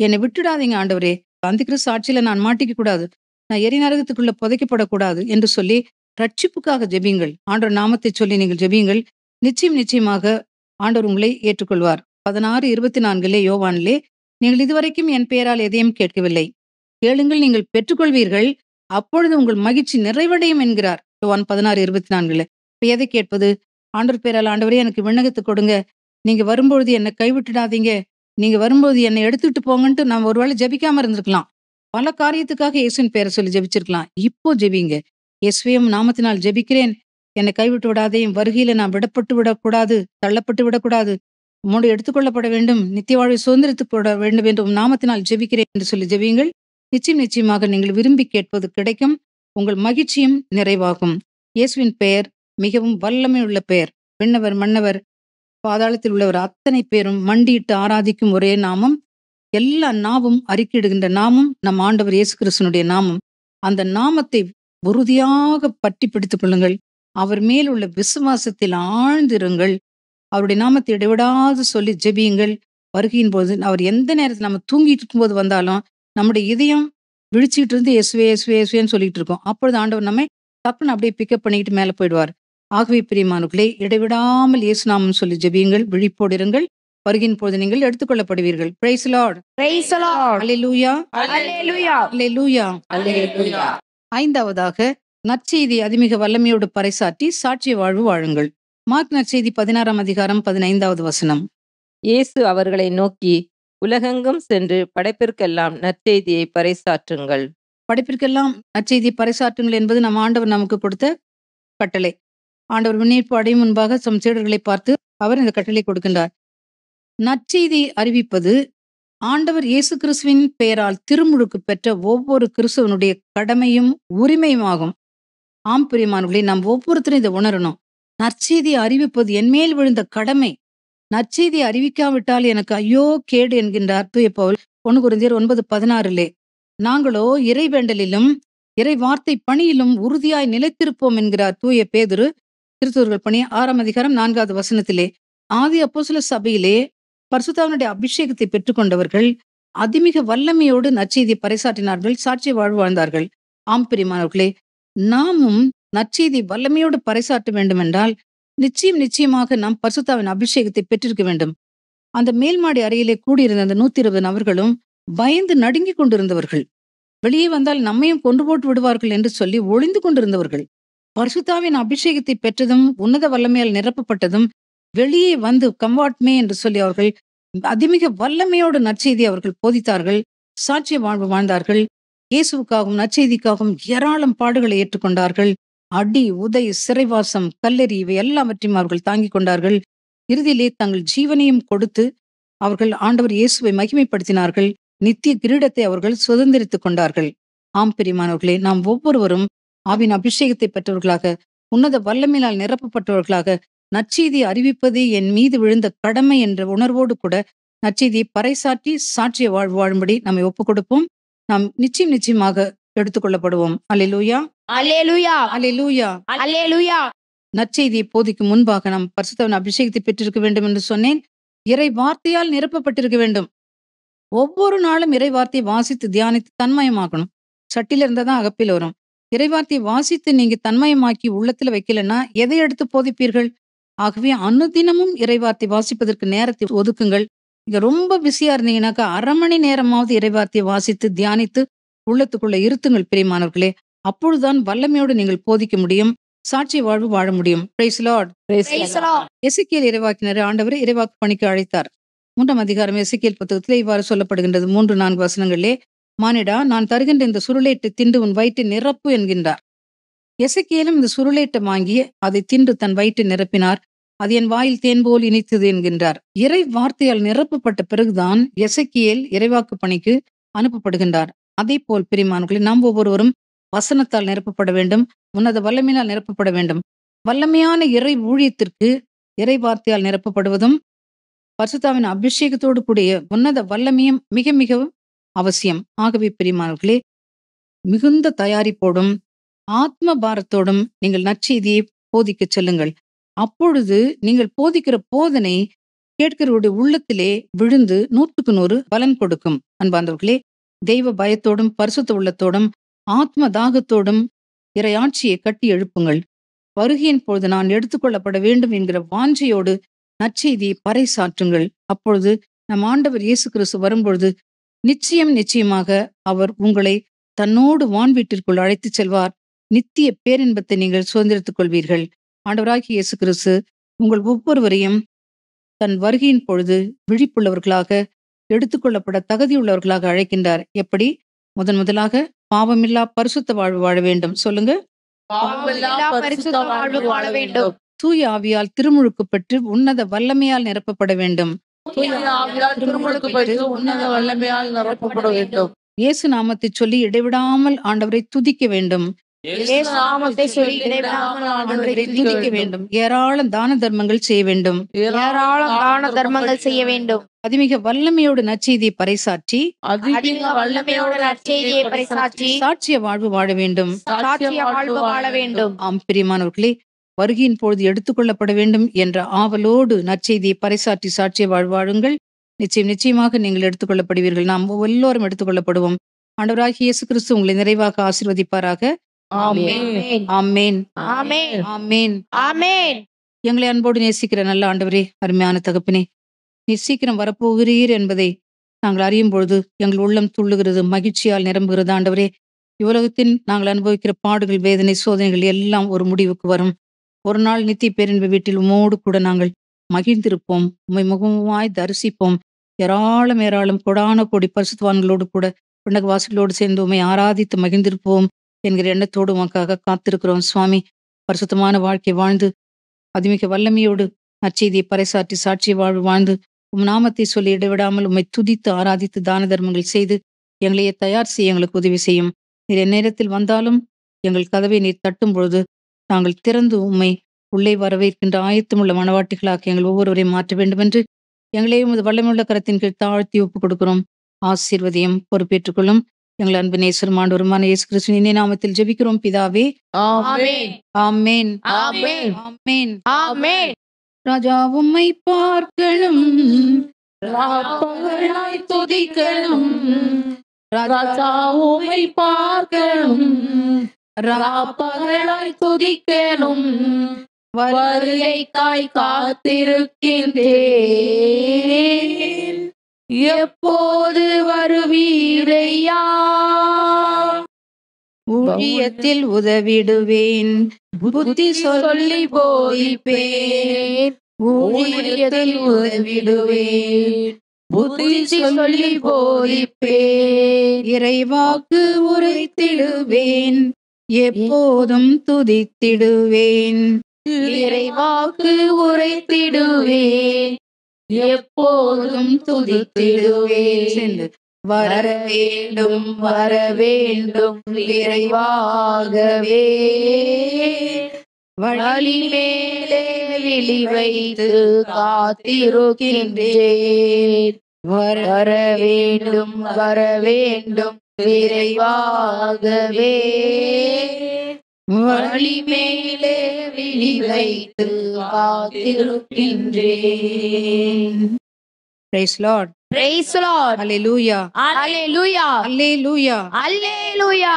என்னை விட்டுடாதீங்க ஆண்டவரே, அந்த கிறிஸ்து ஆட்சியில நான் மாட்டிக்க கூடாது, நான் எரிநரகத்துக்குள்ள புதைக்கப்படக்கூடாது என்று சொல்லி ரட்சிப்புக்காக ஜெபியுங்கள். ஆண்டவர் நாமத்தை சொல்லி நீங்கள் ஜெபியுங்கள். நிச்சயமாக ஆண்டவர் உங்களை ஏற்றுக்கொள்வார். 16:24 யோவானிலே நீங்கள் இதுவரைக்கும் என் பெயரால் எதையும் கேட்கவில்லை, கேளுங்கள் நீங்கள் பெற்றுக்கொள்வீர்கள், அப்பொழுது உங்கள் மகிழ்ச்சி நிறைவடையும் என்கிறார். யோவான் 16:24. இப்ப எதை கேட்பது? ஆண்டவர் பேரால் ஆண்டவரே எனக்கு விண்ணகத்தை கொடுங்க, நீங்க வரும்பொழுது என்னை கைவிட்டுடாதீங்க, நீங்க வரும்போது என்னை எடுத்துட்டு போங்கன்ட்டு நம்ம ஒருவேளை ஜெபிக்காம இருந்திருக்கலாம். பல காரியத்துக்காக இயேசுவின் பேரை சொல்லி ஜெபிச்சிருக்கலாம். இப்போ ஜெபிங்க. இயேசுவின் நாமத்தினால் ஜெபிக்கிறேன், என்னை கைவிட்டு விடாதே, வருகையில நான் விடப்பட்டு விடக்கூடாது, தள்ளப்பட்டு விடக்கூடாது, உம்மோடு எடுத்துக்கொள்ளப்பட வேண்டும், நித்திய வாழ்வை சுதந்திரத்துக் கொள்ள வேண்டும் என்று உம் நாமத்தினால் ஜெபிக்கிறேன் என்று சொல்லி ஜெபியுங்கள். நிச்சயமாக நீங்கள் விரும்பி கேட்பது கிடைக்கும், உங்கள் மகிழ்ச்சியும் நிறைவாகும். இயேசுவின் பெயர் மிகவும் வல்லமை உள்ள பெயர். விண்ணவர் மன்னவர் பாதாளத்தில் உள்ளவர் அத்தனை பேரும் மண்டியிட்டு ஆராதிக்கும் ஒரே நாமம், எல்லா நாவும் அறிக்கையிடுகின்ற நாமம் நம் ஆண்டவர் இயேசு கிறிஸ்துனுடைய நாமம். அந்த நாமத்தை உறுதியாக பற்றி பிடித்துக் கொள்ளுங்கள். அவர் மேல் உள்ள விசுவாசத்தில் ஆழ்ந்திருங்கள். அவருடைய நாமத்தை இடைவிடாது சொல்லி ஜெபியுங்கள். வருகையின் போது அவர் எந்த நேரத்தில் நம்ம தூங்கிட்டு இருக்கும்போது வந்தாலும் நம்முடைய இதயம் விழிச்சுக்கிட்டு இருந்து இயேசுவே இயேசுவே இயேசுவேன்னு சொல்லிட்டு இருக்கோம். அப்பொழுது ஆண்டவர் நம்மை டக்குன்னு அப்படியே பிக்கப் பண்ணிக்கிட்டு மேலே போயிடுவார். ஆகவே பிரியமானவர்களே, இடைவிடாமல் இயேசு நாமம் சொல்லி ஜெபியுங்கள், விழிப்போடு இருங்கள். வருகின் போது நீங்கள் எடுத்துக்கொள்ளப்படுவீர்கள். Praise the Lord. Praise the Lord. Hallelujah. Hallelujah. Hallelujah. Hallelujah. ஐந்தாவதாக நற்செய்தி அதிமிக வல்லமையோடு பறைசாற்றி சாட்சிய வாழ்வு வாழுங்கள். மார்க் நற்செய்தி 16ஆம் அதிகாரம் 15வது வசனம். இயேசு அவர்களை நோக்கி, உலகெங்கும் சென்று படைப்பிற்கெல்லாம் நற்செய்தியை பறைசாற்றுங்கள். படைப்பிற்கெல்லாம் நற்செய்தியை பறைசாற்றுங்கள் என்பது நம் ஆண்டவர் நமக்கு கொடுத்த கட்டளை. ஆண்டவர் முன்னேற்பு அடையும் முன்பாக தம் சீடர்களை பார்த்து அவர் இந்த கட்டளை கொடுக்கின்றார். நற்செய்தி அறிவிப்பது ஆண்டவர் இயேசு கிறிஸ்துவின் பெயரால் திருமுழுக்கு பெற்ற ஒவ்வொரு கிறிஸ்துவனுடைய கடமையும் உரிமையுமாகும். ஆம் பிரியமானவர்களே, நாம் ஒவ்வொருத்தரும் இதை உணரணும். நற்செய்தி அறிவிப்பது என்மேல் விழுந்த கடமை. நற்செய்தி அறிவிக்காவிட்டால் எனக்கு ஐயோ கேடு என்கின்றார் தூய பவுல் 1 கொரிந்தியர் 9:16. நாங்களோ இறைவேண்டலிலும் இறை வார்த்தை பணியிலும் உறுதியாய் நிலைத்திருப்போம் என்கிறார் தூய பேதுரு திருத்தூதர்கள் பணி 6ஆம் அதிகாரம் 4வது வசனத்திலே. ஆதி அப்போஸ்தலர் சபையிலே பரிசுத்தாவினுடைய அபிஷேகத்தை பெற்றுக்கொண்டவர்கள் அதிமிக வல்லமையோடு நற்செய்தியை பறைசாற்றினார்கள், சாட்சிய வாழ்வு வாழ்ந்தார்கள். ஆம் பிரியமானவர்களே, நாமும் நற்செய்தி வல்லமையோடு பறைசாற்ற வேண்டும் என்றால் நிச்சயமாக நாம் பரிசுத்தாவின் அபிஷேகத்தை பெற்றிருக்க வேண்டும். அந்த மேல்மாடி அறையிலே கூடியிருந்த அந்த 120 நபர்களும் பயந்து நடுங்கிக் கொண்டிருந்தவர்கள். வெளியே வந்தால் நம்மையும் கொன்று போட்டு விடுவார்கள் என்று சொல்லி ஒளிந்து கொண்டிருந்தவர்கள். பரிசுத்தாவின் அபிஷேகத்தை பெற்றதும் உன்னத வல்லமையால் நிரப்பப்பட்டதும் வெளியே வந்து கம்வாட்மே என்று சொல்லி அவர்கள் அதிமிக வல்லமையோடு நற்செய்தி அவர்கள் போதித்தார்கள், சாட்சிய வாழ்வு வாழ்ந்தார்கள். இயேசுவுக்காகவும் நற்செய்திக்காகவும் ஏராளம் பாடுகளை ஏற்றுக்கொண்டார்கள். அடி, உதை, சிறைவாசம், கல்லெறி இவை எல்லாவற்றையும் அவர்கள் தாங்கிக் கொண்டார்கள். இறுதியிலே தங்கள் ஜீவனையும் கொடுத்து அவர்கள் ஆண்டவர் இயேசுவை மகிமைப்படுத்தினார்கள். நித்திய கிரீடத்தை அவர்கள் சுதந்திரித்துக் கொண்டார்கள். ஆம் பிரியமானவர்களே, நாம் ஒவ்வொருவரும் ஆவின் அபிஷேகத்தை பெற்றவர்களாக, உன்னத வல்லமையால் நிரப்பப்பட்டவர்களாக, நற்செய்தியை அறிவிப்பது என் மீது விழுந்த கடமை என்ற உணர்வோடு கூட நற்செய்தியை பறைசாற்றி சாட்சிய வாழ்வு வாழும்படி நம்மை ஒப்புக் கொடுப்போம். நாம் நிச்சயமாக எடுத்துக்கொள்ளப்படுவோம். அல்லேலூயா, அல்லேலூயா, அல்லேலூயா. அல்லேலூயா. நற்செய்தியை போதிக்கும் முன்பாக நாம் பரிசுத்தவின் அபிஷேகத்தை பெற்றிருக்க வேண்டும் என்று சொன்னேன். இறை வார்த்தையால் நிரப்பப்பட்டிருக்க வேண்டும். ஒவ்வொரு நாளும் இறை வார்த்தையை வாசித்து தியானித்து தன்மயமாக்கணும். சட்டில இருந்தா தான் அகப்பில் வரும். இறை வார்த்தையை வாசித்து நீங்க தன்மயமாக்கி உள்ளத்துல வைக்கலன்னா எதை எடுத்து போதிப்பீர்கள்? ஆகவே அனுதினமும் இறை வார்த்தை வாசிப்பதற்கு நேரத்தை ஒதுக்குங்கள். நீங்க ரொம்ப பிஸியா இருந்தீங்கன்னாக்கா 1/2 மணி நேரமாவது இறை வார்த்தையை வாசித்து தியானித்து உள்ளத்துக்குள்ள இருத்துங்கள் பிரியமானவர்களே. அப்பொழுதுதான் வல்லமையோடு நீங்கள் போதிக்க முடியும், சாட்சிய வாழ்வு வாழ முடியும். Praise Lord. Praise the Lord. எசேக்கியேல் இறைவாக்கினரை ஆண்டவர் இறைவாக்கு பணிக்கு அழைத்தார். 3ஆம் அதிகாரம் எசேக்கியேல் புத்தகத்திலே இவ்வாறு சொல்லப்படுகின்றது. 3-4 வசனங்களிலே, மானிடா, நான் தருகின்ற இந்த சுருளேட்டை தின்று உன் வயிற்றை நிரப்பு என்கின்றார். எசேக்கியேலும் இந்த சுருளேட்டை வாங்கி அதை தின்று தன் வயிற்றை நிரப்பினார். அது என் வாயில் தேன் போல் இனித்தது என்கின்றார். இறை வார்த்தையால் நிரப்பப்பட்ட பிறகுதான் எசேக்கியேல் இறைவாக்கு பணிக்கு அனுப்பப்படுகின்றார். அதே போல் பிரியமானவர்களே, நாம் ஒவ்வொருவரும் வசனத்தால் நிரப்பப்பட வேண்டும், உன்னத வல்லமையால் நிரப்பப்பட வேண்டும். வல்லமையான இறை ஊழியத்திற்கு இறை வார்த்தையால் நிரப்பப்படுவதும் பரிசுத்தாவின் அபிஷேகத்தோடு கூடிய உன்னத வல்லமையும் மிக மிகவும் அவசியம். ஆகவே பிரியமானவர்களே, மிகுந்த தயாரிப்போடும் ஆத்ம பாரத்தோடும் நீங்கள் நற்செய்தியை போதிக்க செல்லுங்கள். அப்பொழுது நீங்கள் போதிக்கிற போதனை கேட்கிறவருடைய உள்ளத்திலே விழுந்து 100க்கு 100 பலன் கொடுக்கும். அன்பார்ந்தவர்களே, தெய்வ பயத்தோடும் பரிசுத்த உள்ளத்தோடும் ஆத்ம தாகத்தோடும் இறையாட்சியை கட்டி எழுப்புங்கள். வருகையின் பொழுது நான் எடுத்துக்கொள்ளப்பட வேண்டும் என்கிற வாஞ்சையோடு நற்செய்தியை பறைசாற்றுங்கள். அப்பொழுது நம் ஆண்டவர் இயேசு கிறிஸ்து வரும்பொழுது நிச்சயமாக அவர் உங்களை தன்னோடு வான்வீட்டிற்குள் அழைத்துச் செல்வார். நித்திய பேரின்பத்தை நீங்கள் சுதந்திரித்துக் கொள்வீர்கள். ஆண்டவராகிய இயேசு கிறிஸ்து உங்கள் ஒவ்வொருவரையும் தன் வருகையின் பொழுது விழிப்புள்ளவர்களாக, எடுத்துக்கொள்ளப்பட தகுதியுள்ளவர்களாக அழைக்கின்றார். எப்படி? முதலாக பாவமில்லா பரிசுத்த வாழ்வு வாழ வேண்டும். சொல்லுங்க. பாவமில்லா பரிசுத்த வாழ்வு வாழ வேண்டும். தூய ஆவியால் திருமுழுக்கு பெற்று உன்னத வல்லமையால் நிரப்பப்பட வேண்டும். தூய ஆவியால் திருமுழுக்கு பெற்று உன்னத வல்லமையால் நிரப்பப்பட வேண்டும். இயேசு நாமத்தை சொல்லி இடைவிடாமல் ஆண்டவரை துதிக்க வேண்டும். இயேசு நாமத்தை சொல்லி இடைவிடாமல் ஆண்டவரை துதிக்க வேண்டும். ஏராளம் தான தர்மங்கள் செய்ய வேண்டும். ஏராளம் தான தர்மங்கள் செய்ய வேண்டும். அதிமிக வல்லமையோடு நற்செய்தியை பறைசாற்றி அதிக வல்லமையோடு நற்செய்தியை பறைசாற்றி சாட்சிய வாழ்வு வாழ வேண்டும். சாட்சிய வாழ்வு வாழ வேண்டும். ஆம் பிரியமானவர்களே, வருகையின் பொழுது எடுத்துக்கொள்ளப்பட வேண்டும் என்ற ஆவலோடு நற்செய்தியை பறைசாற்றி சாட்சிய வாழ்வு வாழுங்கள். நிச்சயமாக நீங்கள் எடுத்துக்கொள்ளப்படுவீர்கள். நாம் எல்லோரும் எடுத்துக்கொள்ளப்படுவோம். ஆண்டவராகிய இயேசு கிறிஸ்து உங்களை நிறைவாக ஆசீர்வதிப்பாராக. ஆமென். ஆமென். ஆமென். ஆமென். ஆமென். எங்களை அன்போடு நேசிக்கிற நல்ல ஆண்டவரே, அருமையான தகப்பனே, நீர் சீக்கிரம் வரப்போகிறீர் என்பதை நாங்கள் அறியும் பொழுது எங்கள் உள்ளம் துள்ளுகிறது, மகிழ்ச்சியால் நிரம்புகிறது. ஆண்டவரே, இவ்வுலகத்தில் நாங்கள் அனுபவிக்கிற பாடுகள், வேதனை, சோதனைகள் எல்லாம் ஒரு முடிவுக்கு வரும். ஒரு நாள் நித்திய பேரின்ப வீட்டில் உம்மோடு கூட நாங்கள் மகிழ்ந்திருப்போம், உம்மை முகமுமாய் தரிசிப்போம். ஏராளம் கொடான கோடி பரிசுத்தவான்களோடு கூட விண்ணகவாசிகளோடு சேர்ந்து உம்மை ஆராதித்து மகிழ்ந்திருப்போம் என்கிற எண்ணத்தோடு உமக்காக காத்திருக்கிறோம். சுவாமி, பரிசுத்தமான வாழ்க்கை வாழ்ந்து அதிமிக வல்லமையோடு நற்செய்தியை பறைசாற்றி சாட்சிய வாழ்வு வாழ்ந்து உம் நாமத்தை சொல்லி இடைவிடாமல் உம்மை துதித்து ஆராதித்து தான தர்மங்கள் செய்து எங்களையே தயார் செய்ய எங்களுக்கு உதவி செய்யும். நீர் எந்நேரத்தில் வந்தாலும் எங்கள் கதவை நீர் தட்டும் பொழுது நாங்கள் திறந்து உம்மை உள்ளே வரவேற்கின்ற ஆயத்தமுள்ள மனவாட்டிகளாக எங்கள் ஒவ்வொருவரையும் மாற்ற வேண்டும் என்று எங்களையும் உமது வல்லமையுள்ள கரத்தின் கீழ் தாழ்த்தி ஒப்புக் கொடுக்கிறோம். ஆசீர்வதியும் பொறுப்பேற்றுக் கொள்ளும். எங்கள் அன்பு நேசரும் ஆண்டவருமான இயேசு கிறிஸ்துவின் இனிய நாமத்தில் ஜெபிக்கிறோம் பிதாவே. ஆமென். ஆமென். ஆமென். ஆமென். ஆமென். ராஜா உம்மை பார்க்கணும், ராப்பகலாய் துதிக்கணும், ராஜா உம்மை பார்க்கணும், ராப்பகலாய் துதிக்கணும், வருகைக்காய் காத்திருக்கின்றேன், எப்போது வருவீரையா? ஊழியத்தில் உதவிடுவேன், புத்தி சொல்லி போதிப்பேன், ஊழியத்தில் உதவிடுவேன், புத்தி சொல்லி போதிப்பேன், இறைவாக்கு உரைத்திடுவேன், எப்போதும் துதித்திடுவேன். இறைவாக்கு உரைத்திடுவேன், எப்போதும் துதித்திடுவேன். சேர்ந்து வர வேண்டும் வர வேண்டும் விரைவாகவே, வழி மேலே விழி வைத்து காத்திருக்கின்றேன், வர வேண்டும் விரைவாகவே, வழி மேலே விழி வைத்து காத்திருக்கின்றேன். Praise Lord. Praise the Lord. அல்லேலூயா. Hallelujah. அல்லேலூயா. Hallelujah.